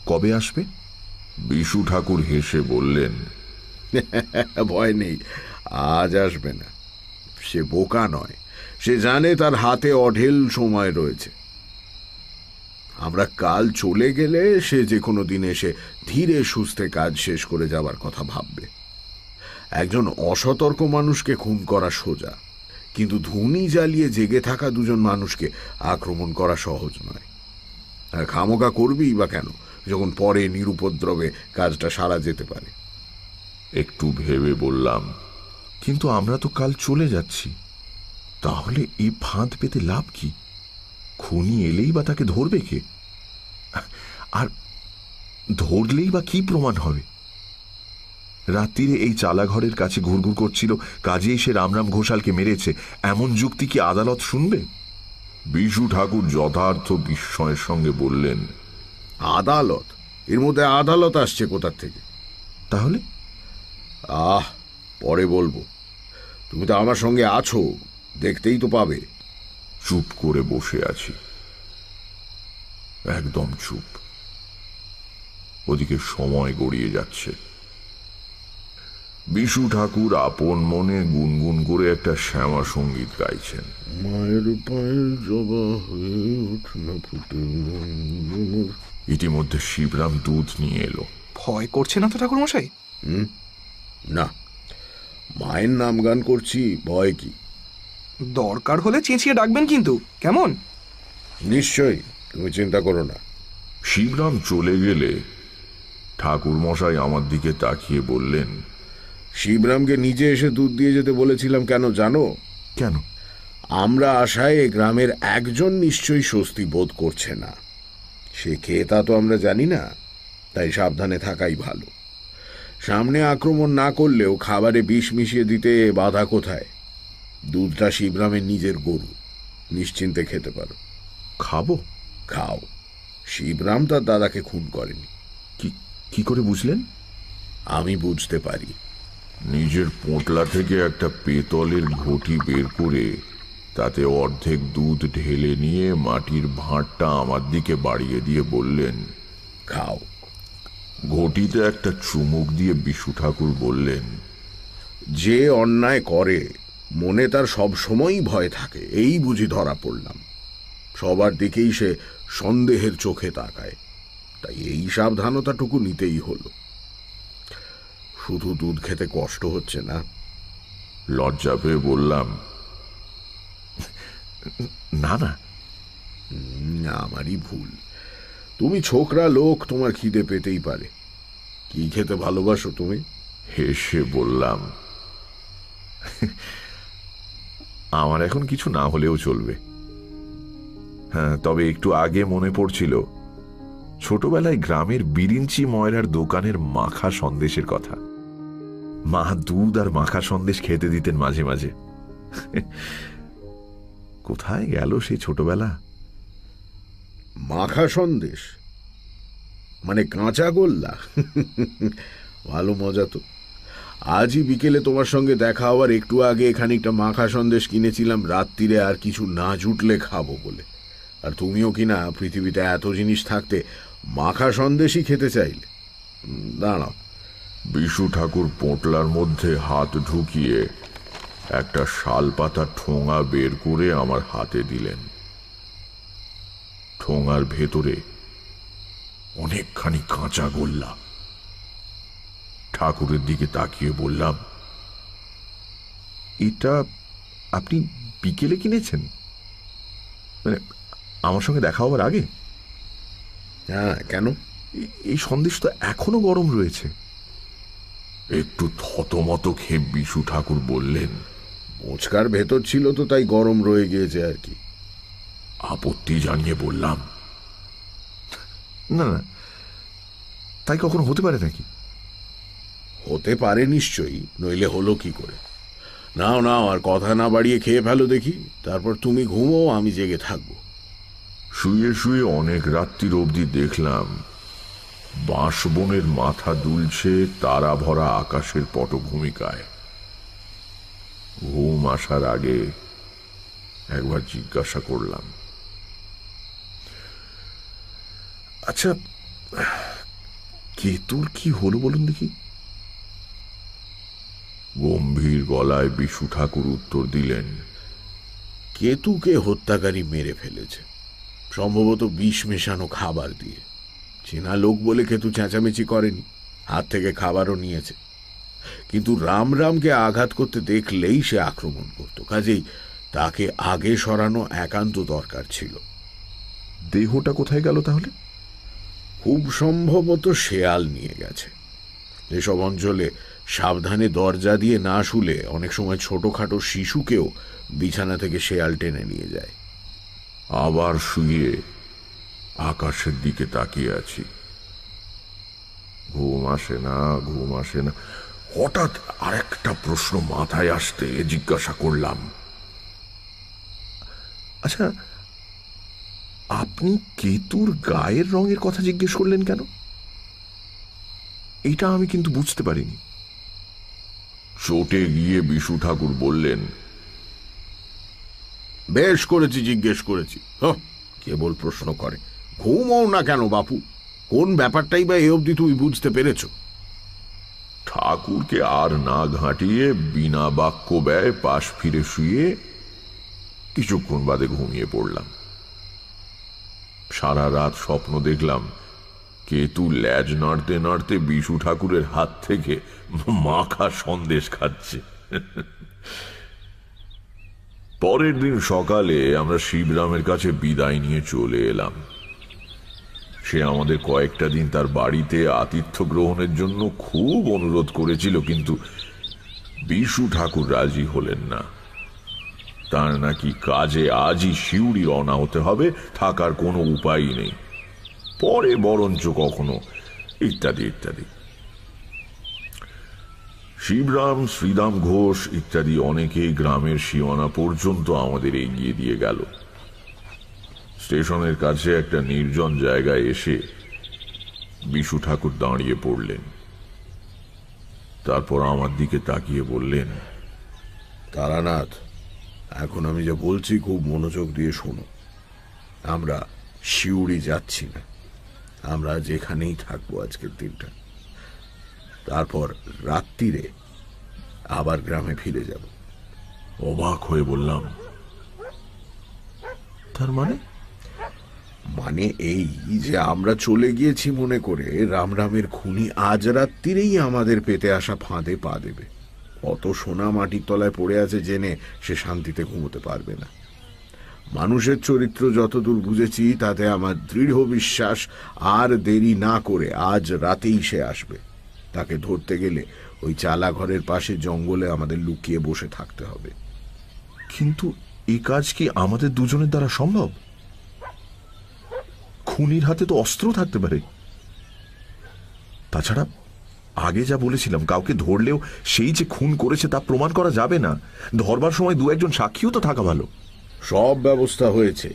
কবে আসবে? বিশু ঠাকুর হেসে বললেন, ভয় নেই, আজ আসবে না। সে বোকা নয়, সে জানে তার হাতে অঢেল সময় রয়েছে। আমরা কাল চলে গেলে সে যে কোনো দিন এসে ধীরে সুস্থে কাজ শেষ করে যাবার কথা ভাববে। একজন অসতর্ক মানুষকে খুন করা সোজা, কিন্তু ধুনি জ্বালিয়ে জেগে থাকা দুজন মানুষকে আক্রমণ করা সহজ নয়। আর খামোকা করবি বা কেন, যখন পরে নিরুপদ্রবে কাজটা সারা যেতে পারে। একটু ভেবে বললাম, কিন্তু আমরা তো কাল চলে যাচ্ছি, তাহলে এই ফাঁদ পেতে লাভ কি? খুনি এলেই বা তাকে ধরবে কে? আর ধরলেই বা কি প্রমাণ হবে? রাত্রিরে এই চালাঘরের কাছে ঘুরঘুর করছিল, কাজেই সে রামরাম ঘোষালকে মেরেছে, এমন যুক্তি কি আদালত শুনবে? বিশু ঠাকুর যথার্থ বিস্ময়ের সঙ্গে বললেন, আদালত? এর মধ্যে আদালত আসছে কোথার থেকে? তাহলে? পরে বলবো। তুমি তো আমার সঙ্গে আছো, দেখতেই তো পাবে। চুপ করে বসে আছি, একদম চুপ। ওদিকে সময় গড়িয়ে যাচ্ছে। বিশু ঠাকুর আপন মনে গুনগুন করে একটা শ্যামা সঙ্গীত গাইছেন। মায়ের পায়ের জবা হয়ে ওঠে না ফুটে। ইতিমধ্যে শিবরাম দুধ নিয়ে এলো। ভয় করছে না তো ঠাকুর মশাই? না, মায়ের নাম গান করছি, ভয় কি? দরকার হলে চেঁচিয়ে ডাকবেন কিন্তু, কেমন? নিশ্চয়ই, তুমি চিন্তা করো না। শিবরাম চলে গেলে ঠাকুর মশাই আমার দিকে তাকিয়ে বললেন, শিবরামকে নিজে এসে দুধ দিয়ে যেতে বলেছিলাম কেন জানো? কেন? আমরা আশায় গ্রামের একজন নিশ্চয়ই স্বস্তি বোধ করছে না। সে কে তা তো আমরা জানি না, তাই সাবধানে থাকাই ভালো। সামনে আক্রমণ না করলেও খাবারে বিষ মিশিয়ে দিতে বাধা কোথায়? দুধটা শিবরামের নিজের গরু, নিশ্চিন্তে খেতে পারো। খাবো? খাও, শিবরাম তার দাদাকে খুন করেনি। কি করে বুঝলেন? আমি বুঝতে পারি। নিজের পোঁটলা থেকে একটা পেতলের ঘটি বের করে তাতে অর্ধেক দুধ ঢেলে নিয়ে মাটির ভাঁড়টা আমার দিকে বাড়িয়ে দিয়ে বললেন, খাও। ঘটিতে একটা চুমুক দিয়ে বিশু ঠাকুর বললেন, যে অন্যায় করে মনে তার সব সময়ই ভয় থাকে, এই বুঝি ধরা পড়লাম। সবার দিকেই সে সন্দেহের চোখে তাকায়, তাই এই সাবধানতাটুকু নিতেই হলো। শুধু দুধ খেতে কষ্ট হচ্ছে না? লজ্জা পেয়ে বললাম, না না, আমারই ভুল। তুমি ছোকরা লোক, তোমার খিদে পেতেই পারে। কি খেতে ভালোবাসো তুমি? হেসে বললাম, আমার এখন কিছু না হলেও চলবে। হ্যাঁ, তবে একটু আগে মনে পড়ছিল ছোটবেলায় গ্রামের বিরিঞ্চি ময়রার দোকানের মাখা সন্দেশের কথা। মা দুধ আর মাখা সন্দেশ খেতে দিতেন মাঝে মাঝে। কোথায় গেল সেই ছোটবেলা? মাখা সন্দেশ মানে কাঁচা গোল্লা? ভালো মজা তো। আজই বিকেলে তোমার সঙ্গে দেখা হওয়ার একটু আগে খানিকটা মাখা সন্দেশ কিনেছিলাম, রাত্রিরে আর কিছু না জুটলে খাবো বলে। আর তুমিও কিনা পৃথিবীতে এত জিনিস থাকতে মাখা সন্দেশই খেতে চাইলে। দাঁড়াও। বিশু ঠাকুর পোঁটলার মধ্যে হাত ঢুকিয়ে একটা শাল পাতা ঠোঙা বের করে আমার হাতে দিলেন। ঠোঙার ভেতরে অনেকখানি কাঁচা গোল্লা। ঠাকুরের দিকে তাকিয়ে বললাম, এটা আপনি বিকেলে কিনেছেন? মানে আমার সঙ্গে দেখা হওয়ার আগে? হ্যাঁ, কেন? এই সন্দেশ তো এখনো গরম রয়েছে। একটু থতমত খেয়ে বিশু ঠাকুর বললেন, মোচকার ভেতর ছিল তো, তাই গরম রয়ে গিয়েছে আর কি। আপত্তি জানিয়ে বললাম, না না, তাই কখনো হতে পারে নাকি? হতে পারে নিশ্চয়ই, নইলে হলো কি করে? নাও নাও, আর কথা না বাড়িয়ে খেয়ে ফেলো দেখি, তারপর তুমি ঘুমো, আমি জেগে থাকবো। শুয়ে শুয়ে অনেক রাত্রির অবধি দেখলাম বাঁশবনের মাথা দুলছে তারা ভরা আকাশের পটভূমিকায়। ঘুম আসার আগে একবার জিজ্ঞাসা করলাম, আচ্ছা, কেতুর কি হলো বলুন দেখি? গম্ভীর গলায় বিশু ঠাকুর উত্তর দিলেন, কেতুকে হত্যাকারী মেরে ফেলেছে, সম্ভবত বিষ মেশানো খাবার দিয়ে। চেনা লোক বলে কেতু চেঁচামেচি করেনি, হাত থেকে খাবারও নিয়েছে। কিন্তু রামরামকে আঘাত করতে দেখলেই সে আক্রমণ করত, কাজেই তাকে আগে সরানো একান্ত দরকার ছিল। দেহটা কোথায় গেল তাহলে? খুব সম্ভবত শেয়াল নিয়ে গেছে। এসব অঞ্চলে সাবধানে দরজা দিয়ে না শুলে অনেক সময় ছোটখাটো শিশুকেও বিছানা থেকে শেয়াল টেনে নিয়ে যায়। আবার শুয়ে আকাশের দিকে তাকিয়ে আছি। ঘুম আসে না, ঘুম আসে না। হঠাৎ আরেকটা প্রশ্ন মাথায় আসতে জিজ্ঞাসা করলাম, আচ্ছা, আপনি কেতুর গায়ের রঙের কথা জিজ্ঞেস করলেন কেন? এটা আমি কিন্তু বুঝতে পারিনি। চটে গিয়ে বিশু ঠাকুর বললেন, বেশ করেছি, জিজ্ঞেস করেছি। কেবল প্রশ্ন করে। ঘুমও না কেন বাপু? কোন ব্যাপারটাই বা এ অবধি তুমি বুঝতে পেরেছ? ঠাকুরকে আর না ঘাঁটিয়ে বিনা বাক্য ব্যয় পাশ ফিরে শুয়ে কিছুক্ষণ বাদে ঘুমিয়ে পড়লাম। সারা রাত স্বপ্ন দেখলাম কেতু ল্যাজ নাড়তে নাড়তে বিশু ঠাকুরের হাত থেকে মাখা সন্দেশ খাচ্ছে। পরের দিন সকালে আমরা শিবরামের কাছে বিদায় নিয়ে চলে এলাম। সে আমাদের কয়েকটা দিন তার বাড়িতে আতিথ্য গ্রহণের জন্য খুব অনুরোধ করেছিল, কিন্তু বিশু ঠাকুর রাজি হলেন না। তার নাকি কাজে আজই শিউড়ি রওনা হতে হবে, থাকার কোনো উপায় নেই, পরে বরঞ্চ কখনো, ইত্যাদি ইত্যাদি। শিবরাম, শ্রীরাম ঘোষ ইত্যাদি অনেকেই গ্রামের সীমানা পর্যন্ত আমাদের এগিয়ে দিয়ে গেল। স্টেশনের কাছে একটা নির্জন জায়গায় এসে বিশু ঠাকুর দাঁড়িয়ে পড়লেন। তারপর আমার দিকে তাকিয়ে বললেন, তারানাথ, এখন আমি যা বলছি খুব মনোযোগ দিয়ে শোনো। আমরা শিউড়ি যাচ্ছি না, আমরা যেখানেই থাকবো আজকের দিনটা। তারপর রাত্রিরে আবার গ্রামে ফিরে যাব। অবাক হয়ে বললাম, তার মানে? মানে এই যে আমরা চলে গিয়েছি মনে করে রামরামের খুনি আজ রাত্রিরেই আমাদের পেতে আসা ফাঁদে পা দেবে। অত সোনা মাটির তলায় পড়ে আছে জেনে সে শান্তিতে ঘুমোতে পারবে না। মানুষের চরিত্র যতদূর বুঝেছি তাতে আমার দৃঢ় বিশ্বাস আর দেরি না করে আজ রাতেই সে আসবে। তাকে ধরতে গেলে ওই চালা ঘরের পাশে জঙ্গলে আমাদের লুকিয়ে বসে থাকতে হবে। কিন্তু এই কাজ কি আমাদের দুজনের দ্বারা সম্ভব? খুনির হাতে তো অস্ত্র থাকতে পারে। তাছাড়া আগে যা বলেছিলাম, কাউকে ধরলেও সেই যে খুন করেছে তা প্রমাণ করা যাবে না। ধরবার সময় দু একজন সাক্ষীও তো থাকা ভালো। সব ব্যবস্থা হয়েছে।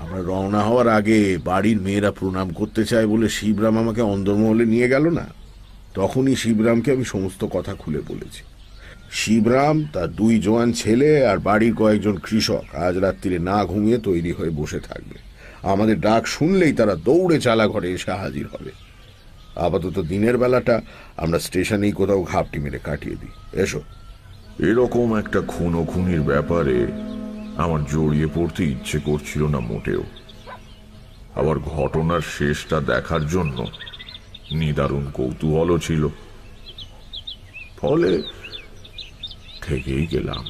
আমরা রওনা হওয়ার আগে বাড়ির মেয়েরা প্রণাম করতে চায় বলে শিবরাম আমাকে অন্দরমহলে নিয়ে গেল না, তখনই শিবরামকে আমি সমস্ত কথা খুলে বলেছি। শিবরাম, তার দুই জোয়ান ছেলে আর বাড়ির কয়েকজন কৃষক আজ রাত্রিরে না ঘুমিয়ে তৈরি হয়ে বসে থাকবে। আমাদের ডাক শুনলেই তারা দৌড়ে চালা ঘরে এসে হাজির হবে। আপাতত দিনের বেলাটা আমরা স্টেশনেই কোথাও ঘাপটি মেরে কাটিয়ে দিই। এসো। এরকম একটা খুন ও খুনির ব্যাপারে আমার জড়িয়ে পড়তে ইচ্ছে করছিল না মোটেও। আবার ঘটনার শেষটা দেখার জন্য নিদারুণ কৌতূহলও ছিল। ফলে থেকেই গেলাম।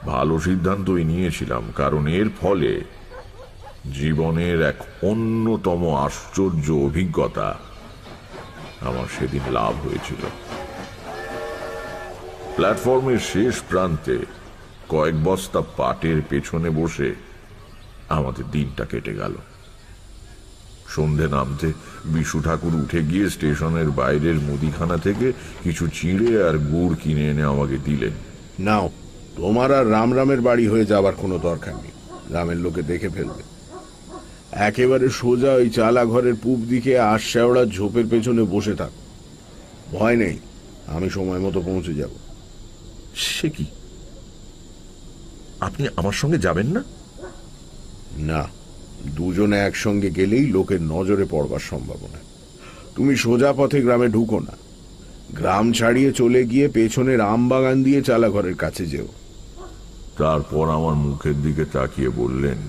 ভালো সিদ্ধান্তই নিয়েছিলাম, কারণ এর ফলে জীবনের এক অন্যতম আশ্চর্য অভিজ্ঞতা আমার সেদিন লাভ হয়েছিল। প্ল্যাটফর্মের শেষ প্রান্তে কয়েক বস্তা পাটের পেছনে বসে আমাদের দিনটা কেটে গেল। সন্ধে নামতে বিশু ঠাকুর উঠে গিয়ে স্টেশনের বাইরের মুদিখানা থেকে কিছু চিঁড়ে আর গুড় কিনে এনে আমাকে দিলেন। নাও, তোমার আর রামরামের বাড়ি হয়ে যাবার কোনো দরকার নেই, গ্রামের লোকে দেখে ফেলবে। একেবারে সোজা ওই চালা ঘরের পূব দিকে আশশেওড়ার ঝোপের পেছনে বসে থাক। ভয় নেই, আমি সময় মতো পৌঁছে যাব। সে কি, আপনি আমার সঙ্গে যাবেন না? না, দুজনে একসঙ্গে গেলেই লোকের নজরে পড়বার সম্ভাবনা। তুমি সোজা পথে গ্রামে ঢুকো না, গ্রাম ছাড়িয়ে চলে গিয়ে পেছনের আম বাগান দিয়ে চালা ঘরের কাছে যেও। তারপর আমার মুখের দিকে তাকিয়ে বললেন,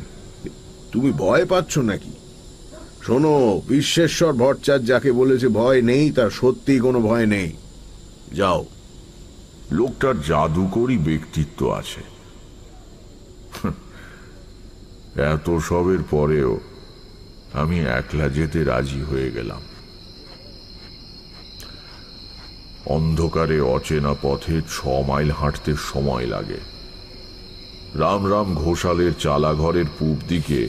তুমি ভয় পাচ্ছ নাকি? শোনো, বিশ্বেশ্বর ভট্টাচার্য যাকে বলেছে ভয় নেই, তার সত্যি কোনো ভয় নেই। যাও। লোকটার জাদুকরী ব্যক্তিত্ব আছে। এত সবের পরেও আমি একলা যেতে রাজি হয়ে গেলাম। অন্ধকারে অচেনা পথে 6 মাইল হাঁটতে সময় লাগে। রামরাম ঘোষালের চালা ঘরের পূব দিকে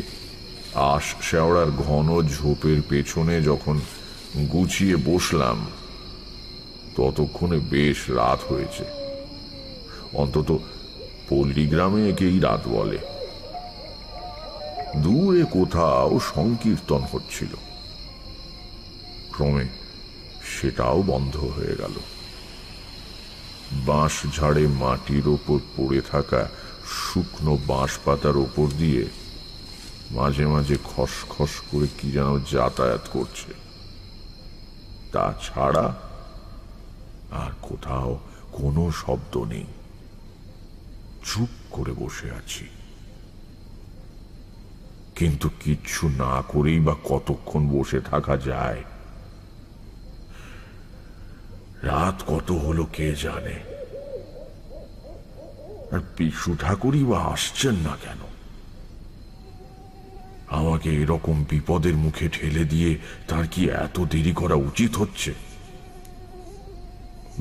আশশেওড়ার ঘন ঝোপের পেছনে যখন গুছিয়ে বসলাম, ততক্ষণে বেশ রাত হয়েছে। অন্তত পল্লীগ্রামে একেই রাত বলে। দূরে কোথাও সংকীর্তন হচ্ছিল, ক্রমে সেটাও বন্ধ হয়ে গেল। বাঁশ ঝাড়ে মাটির ওপর পড়ে থাকা শুকনো বাঁশ পাতার ওপর দিয়ে মাঝে মাঝে খসখস করে কি যেন যাতায়াত করছে। তাছাড়া আর কোথাও কোনো শব্দ নেই। চুপ করে বসে আছি, কিন্তু কিচ্ছু না করেই বা কতক্ষণ বসে থাকা যায়? রাত কত হলো কে জানে। আর বিশু ঠাকুরই বা আসছেন না কেন? আমাকে এরকম বিপদের মুখে ঠেলে দিয়ে তার কি এত দেরি করা উচিত হচ্ছে?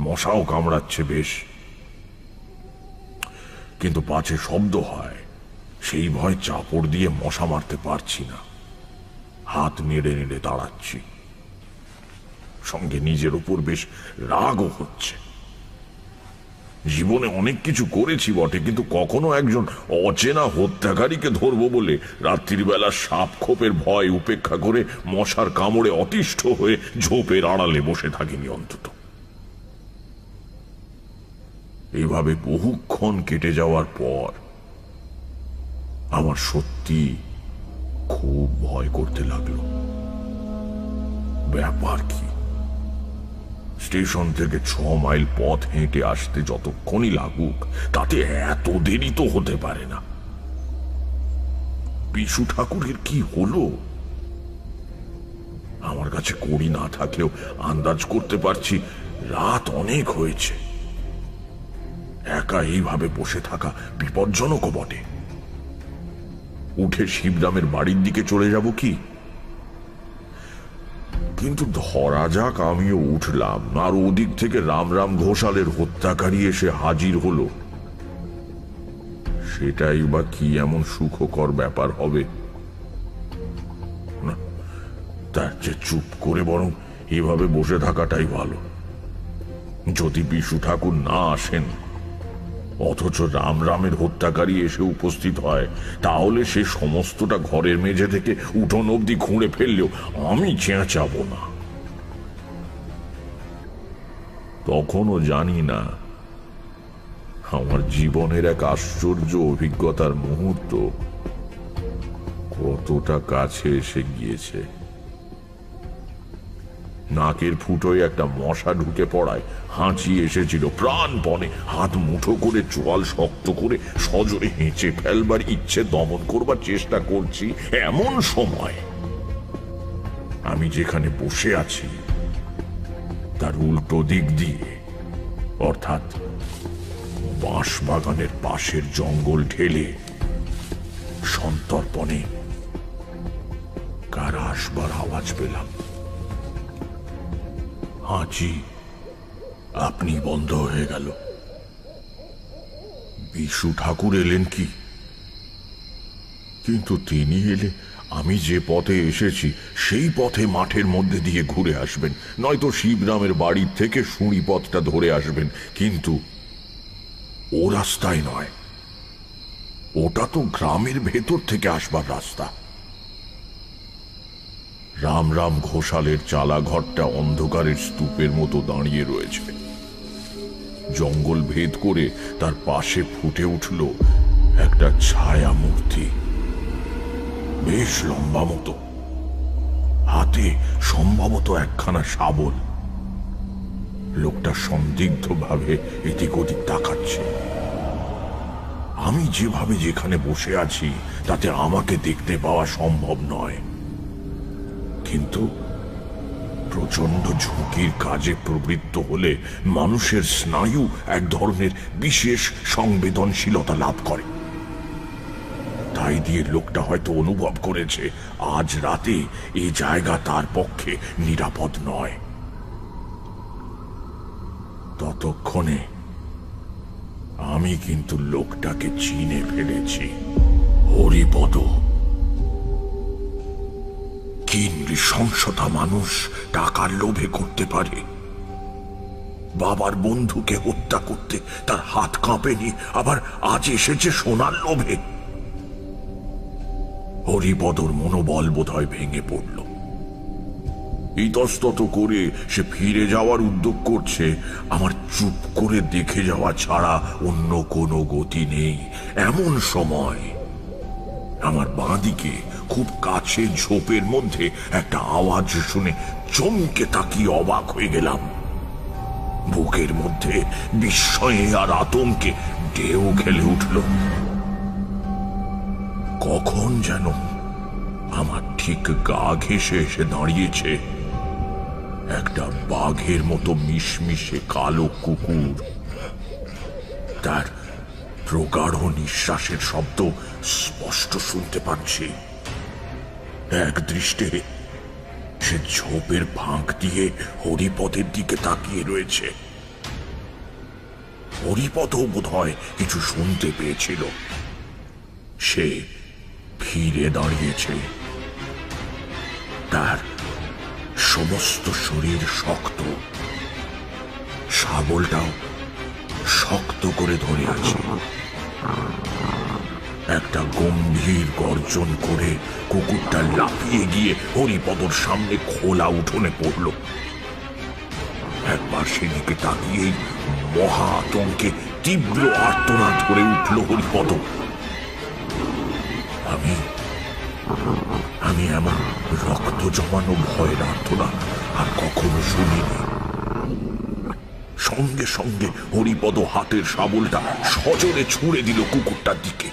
মশাও কামড়াচ্ছে বেশ, কিন্তু পাছে শব্দ হয় সেই ভয় চাপড় দিয়ে মশা মারতে পারছি না। হাত নেড়ে নেড়ে দাঁড়াচ্ছি, সঙ্গে নিজের উপর বেশ রাগও হচ্ছে। জীবনে অনেক কিছু করেছি বটে, কিন্তু কখনো একজন অচেনা হত্যাকারীকে ধরবো বলে রাত্রির বেলা সাপ খোপের ভয় উপেক্ষা করে মশার কামড়ে অতিষ্ঠ হয়ে ঝোপের আড়ালে বসে থাকিনি অন্তত। এভাবে বহুক্ষণ কেটে যাওয়ার পর আমার সত্যি খুব ভয় করতে লাগলো। ব্যাপার কি, স্টেশন থেকে 6 মাইল পথ হেঁটে আসতে যতক্ষণই লাগুক তাতে এত দেরি তো হতে পারে না। বিশু ঠাকুরের কি হলো? আমার কাছে কড়ি না থাকলেও আন্দাজ করতে পারছি রাত অনেক হয়েছে। একা এইভাবে বসে থাকা বিপজ্জনক বটে। উঠে শিবরামের বাড়ির দিকে চলে যাব কি? কিন্তু ধরা যাক আমিও উঠলাম, আর ওদিক থেকে রামরাম ঘোষালের হত্যাকারী এসে হাজির হলো, সেটাই বা কি এমন সুখকর ব্যাপার হবে? না, তার চেয়ে চুপ করে বরং এভাবে বসে থাকাটাই ভালো। যদি বিশু ঠাকুর না আসেন অথচ রামরামের হত্যাকারী এসে উপস্থিত হয়, তাহলে সে সমস্তটা ঘরের মেঝে থেকে উঠোন অবধি খুঁড়ে ফেললেও আমি চেঁচাবো না। তখনও জানি না আমার জীবনের এক আশ্চর্য অভিজ্ঞতার মুহূর্ত কতটা কাছে এসে গিয়েছে। নাকের ফুটোয় একটা মশা ঢুকে পড়ায় হাঁচি এসেছিল প্রাণপণে। হাত মুঠো করে চোয়াল শক্ত করে সজোরে হেঁচে ফেলবার ইচ্ছে দমন করবার চেষ্টা করছি, এমন সময় আমি যেখানে বসে আছি তার উল্টো দিক দিয়ে, অর্থাৎ বাঁশবাগানের পাশের জঙ্গল ঢেলে সন্তর্পণে কার আসবার আওয়াজ পেলাম। হাঁচি আপনি বন্ধ হয়ে গেল। বিশু ঠাকুর এলেন কি? কিন্তু তিনি এলে আমি যে পথে এসেছি সেই পথে মাঠের মধ্যে দিয়ে ঘুরে আসবেন, নয়তো শিবরামের বাড়ির থেকে শুঁড়ি পথটা ধরে আসবেন। কিন্তু ও রাস্তায় নয়, ওটা তো গ্রামের ভেতর থেকে আসবার রাস্তা। রামরাম ঘোষালের চালাঘরটা অন্ধকারের স্তূপের মতো দাঁড়িয়ে রয়েছে। জঙ্গল ভেদ করে তার পাশে ফুটে উঠল একটা ছায়া মূর্তি, বেশ লম্বা মতো, হাতে সম্ভবত একখানা শাবল। লোকটা সন্দিগ্ধ ভাবে এদিক ওদিক তাকাচ্ছে। আমি যেভাবে যেখানে বসে আছি তাতে আমাকে দেখতে পাওয়া সম্ভব নয়, কিন্তু প্রচন্ড ঝুঁকির কাজে প্রবৃত্ত হলে মানুষের স্নায়ু এক ধরনের বিশেষ সংবেদনশীলতা লাভ করে। তাই দিয়ে লোকটা হয়তো অনুভব করেছে আজ রাতে এই জায়গা তার পক্ষে নিরাপদ নয়। ততক্ষণে আমি কিন্তু লোকটাকে চিনে ফেলেছি। হরিপদ। কি নৃশংসতা মানুষ টাকার লোভে করতে পারে! বাবার বন্ধুকে হত্যা করতে তার হাত কাঁপেনি, আবার আজ এসেছে সোনার লোভে। হরিপদর মনোবল বোধহয় ভেঙে পড়ল। ইতস্তত করে সে ফিরে যাওয়ার উদ্যোগ করছে। আমার চুপ করে দেখে যাওয়া ছাড়া অন্য কোনো গতি নেই। এমন সময় আমার বাঁদিকে খুব কাছে ঝোপের মধ্যে একটা আওয়াজ শুনে চমকে তাকিয়ে অবাক হয়ে গেলাম। বুকের মধ্যে বিস্ময়ে আর আতঙ্কে ঢেউ খেলে উঠল। কখন যেন আমার ঠিক গা ঘেঁষে এসে দাঁড়িয়েছে একটা বাঘের মতো মিশমিশে কালো কুকুর। তার প্রগাঢ় নিঃশ্বাসের শব্দ স্পষ্ট শুনতে পাচ্ছি। এক দৃষ্টে সে ঝোপের ফাঁক দিয়ে হরিপদের দিকে তাকিয়ে রয়েছে। হরিপদও বোধহয় কিছু শুনতে পেয়েছিল। সে ফিরে দাঁড়িয়েছে। তার সমস্ত শরীর শক্ত, শাবলটাও শক্ত করে ধরে আছে। একটা গম্ভীর গর্জন করে কুকুরটা লাফিয়ে গিয়ে হরিপদর সামনে খোলা উঠোনে পড়ল। একবার সেদিকে তাকিয়েই মহা আতঙ্কে তীব্র আর্তনাদ করে উঠল হরিপদ। আমি এমন রক্ত জমানো ভয়ের আর্তনাদ আর কখনো শুনিনি। সঙ্গে সঙ্গে হরিপদ হাতের শাবলটা সজোরে ছুঁড়ে দিল কুকুরটার দিকে।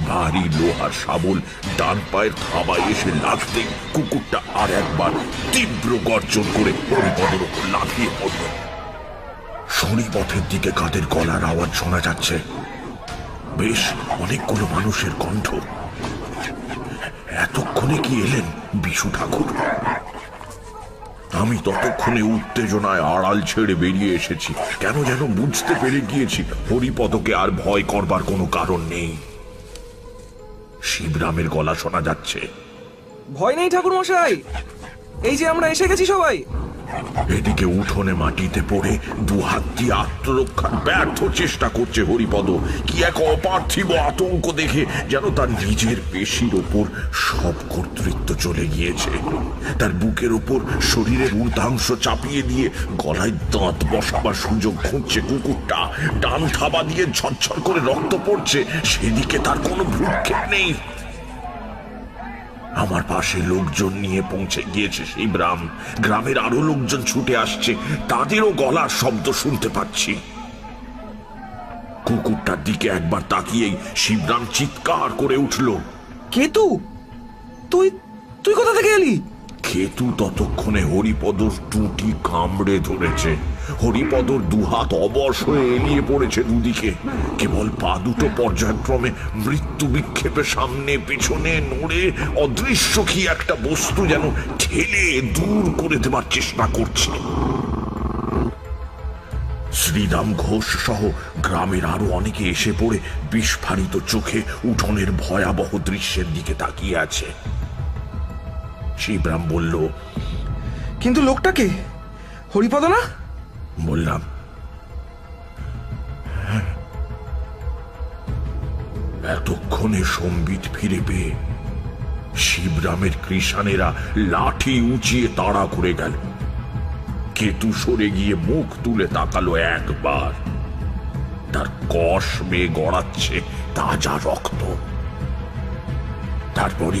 ভারী লোহার শাবল ডান পায়ের থাবায় এসে লাগতেই কুকুরটা আর একবার তীব্র গর্জন করে হরিপদের উপর লাফিয়ে পড়ল। শনিপথের দিকে কাদের গলার আওয়াজ শোনা যাচ্ছে, বেশ অনেকগুলো মানুষের কণ্ঠ। এতক্ষণে কি এলেন বিশু ঠাকুর? আমি ততক্ষণে উত্তেজনায় আড়াল ছেড়ে বেরিয়ে এসেছি। কেন যেন বুঝতে পেরে গিয়েছি হরিপদকে আর ভয় করবার কোনো কারণ নেই। শিবরামের গলা শোনা যাচ্ছে, ভয় নেই ঠাকুর মশাই, এই যে আমরা এসে গেছি সবাই। এদিকে উঠোনে মাটিতে পড়ে দু হাত দিয়ে আত্মরক্ষার ব্যর্থ চেষ্টা করছে হরিপদ। কি এক অপার্থিব আতঙ্ক দেখে যেন তার নিজের পেশির ওপর সব কর্তৃত্ব চলে গিয়েছে। তার বুকের ওপর শরীরের ঊর্ধ্বাংশ চাপিয়ে দিয়ে গলায় দাঁত বসাবার সুযোগ খুঁজছে কুকুরটা। ডান থাবা দিয়ে ঝরঝর করে রক্ত পড়ছে, সেদিকে তার কোনো ভ্রুক্ষেপ নেই। আমার পাশে লোকজন নিয়ে পৌঁছে গিয়েছে শিবরাম। গ্রামের আরো লোকজন ছুটে আসছে, তাদেরও গলার শব্দ শুনতে পাচ্ছি। কুকুরটার দিকে একবার তাকিয়েই শিবরাম চিৎকার করে উঠল, কেতু, তুই তুই কোথা থেকে এলি? কেতু ততক্ষণে হরিপদর টুটি কামড়ে ধরেছে। হরিপদর দুহাত অবশ হয়ে এলিয়ে পড়েছে দুদিকে। কেবল পা দুটো পর্যায়ক্রমে মৃত্যু বিক্ষেপে সামনে পিছনে নড়ে অদৃশ্য কি একটা বস্তু যেন ঠেলে দূর করে দেবার চেষ্টা করছে। শ্রীরাম ঘোষ সহ গ্রামের আরো অনেকে এসে পড়ে বিস্ফারিত চোখে উঠোনের ভয়াবহ দৃশ্যের দিকে তাকিয়ে আছে। শিবরাম বলল, কিন্তু লোকটাকে হরিপদ না? বললাম, এতক্ষণে সম্বিত ফিরে পেয়ে শিবরামের কৃষানেরা লাঠি উঁচিয়ে তাড়া করে গেল। কেতু সরে গিয়ে মুখ তুলে তাকালো একবার। তার কষ বেয়ে গড়াচ্ছে তাজা রক্ত। তারপরে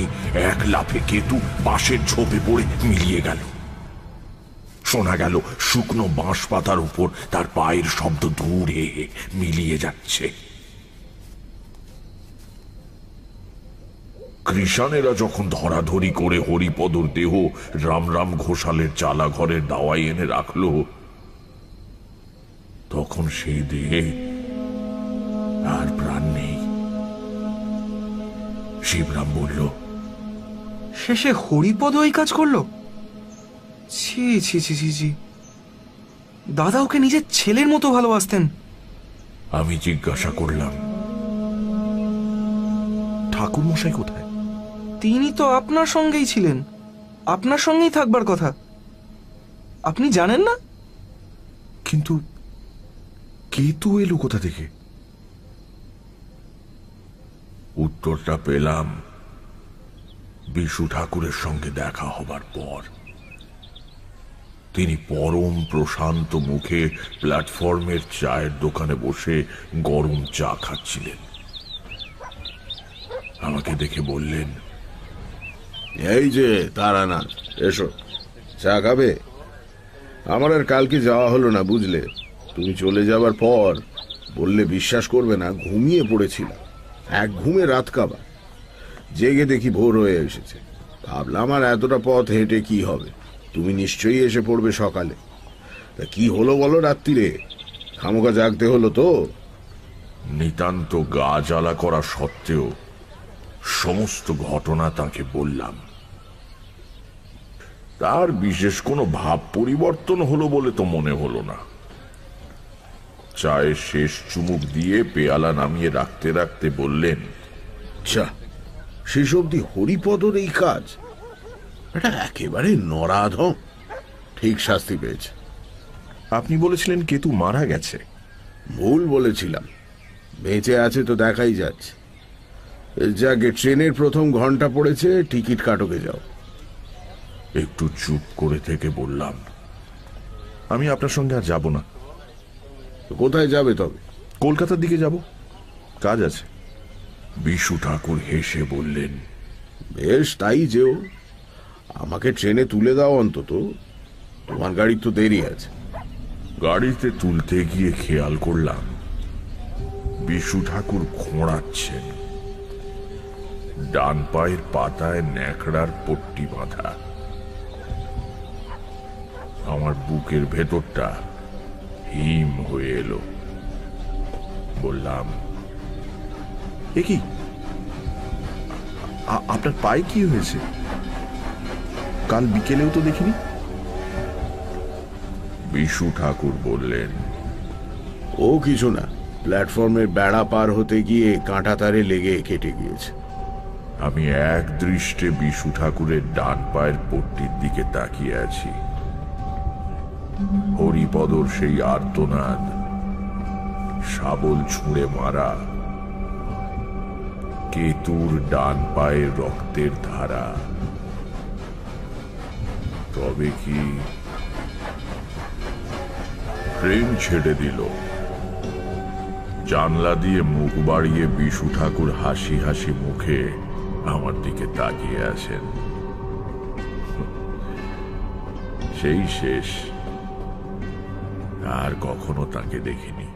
এক লাফে কেতু পাশের ঝোপে পড়ে মিলিয়ে গেল। শোনা গেল শুকনো বাঁশ পাতার উপর তার পায়ের শব্দ দূরে মিলিয়ে যাচ্ছে। কৃষানেরা যখন ধরাধরি করে হরিপদর দেহ রামরাম ঘোষালের চালা ঘরের দাওয়াই এনে রাখল, তখন সেই দেহে আর প্রাণ নেই। শিবরাম বলল, শেষে হরিপদ এই কাজ করলো? ছি ছি ছি ছি ছি, দাদা ওকে নিজের ছেলের মতো ভালোবাসতেন। আমি জিজ্ঞাসা করলাম, ঠাকুর মশাই কোথায়? তিনি তো আপনার সঙ্গেই ছিলেন, আপনার সঙ্গেই থাকবার কথা। আপনি জানেন না? কিন্তু কেতু এলো কোথা থেকে? উত্তরটা পেলাম বিশু ঠাকুরের সঙ্গে দেখা হবার পর। তিনি পরম প্রশান্ত মুখে প্ল্যাটফর্মের চায়ের দোকানে বসে গরম চা খাচ্ছিলেন। আমাকে দেখে বললেন, এই যে তারানাথ, এসো, চা খাবে? আমার আর কালকে যাওয়া হলো না, বুঝলে। তুমি চলে যাবার পর বললে বিশ্বাস করবে না, ঘুমিয়ে পড়েছিলাম। এক ঘুমে রাত কাবা, জেগে দেখি ভোর হয়ে এসেছে। ভাবলাম আর এতটা পথ হেঁটে কি হবে, তুমি নিশ্চয়ই এসে পড়বে সকালে। তা কি হলো বলো রাত্রিরে? খামোকা জাগতে হলো তো? নিতান্ত গা জ্বালা করা সত্ত্বেও সমস্ত ঘটনা তাকে বললাম। তার বিশেষ কোনো ভাব পরিবর্তন হলো বলে তো মনে হলো না। চায়ের শেষ চুমুক দিয়ে পেয়ালা নামিয়ে রাখতে রাখতে বললেন, আচ্ছা, শেষ অবধি হরিপদর এই কাজ? এটা একেবারে নরাধম। ঠিক শাস্তি পেয়েছে। আপনি বলেছিলেন কেতু মারা গেছে। ভুল বলেছিলাম, বেঁচে আছে তো দেখাই যাচ্ছে। যাকে ট্রেনের প্রথম ঘন্টা পড়েছে, টিকিট কাটকে যাও। একটু চুপ করে থেকে বললাম, আমি আপনার সঙ্গে আর যাব না। কোথায় যাবে তবে? কলকাতার দিকে যাব, কাজ আছে। বিশু ঠাকুর হেসে বললেন, বেশ, তাই যেও। আমাকে ট্রেনে তুলে দাও অন্তত, তোমার গাড়ির তো দেরি আছে। গাড়িতে তুলতে গিয়ে খেয়াল করলাম বিশু ঠাকুর খোঁড়াচ্ছেন। ডান পায়ের পাতায় ন্যাকড়ার পট্টি বাঁধা। আমার বুকের ভেতরটা হিম হয়ে এলো। বললাম, এ কি, আপনার পায়ে কি হয়েছে? কাল বিকেলেও তো দেখিনি। বিশু ঠাকুর বললেন, ও কিছু না, প্ল্যাটফর্মের বেড়া পার হতে গিয়ে কাঁটা তারে লেগে কেটে গিয়েছে। আমি এক দৃষ্টে বিশু ঠাকুরের ডান পায়ের পট্টির দিকে তাকিয়ে আছি। হরিপদর সেই আর্তনাদ, শাবল ছুঁড়ে মারা, কেতুর ডান পায়ের রক্তের ধারা। তবে কি ট্রেন ছেড়ে দিল। জানলা দিয়ে মুখ বাড়িয়ে বিশু ঠাকুর হাসি হাসি মুখে আমার দিকে তাকিয়ে আছেন। সেই শেষ, আর কখনো তাকে দেখিনি।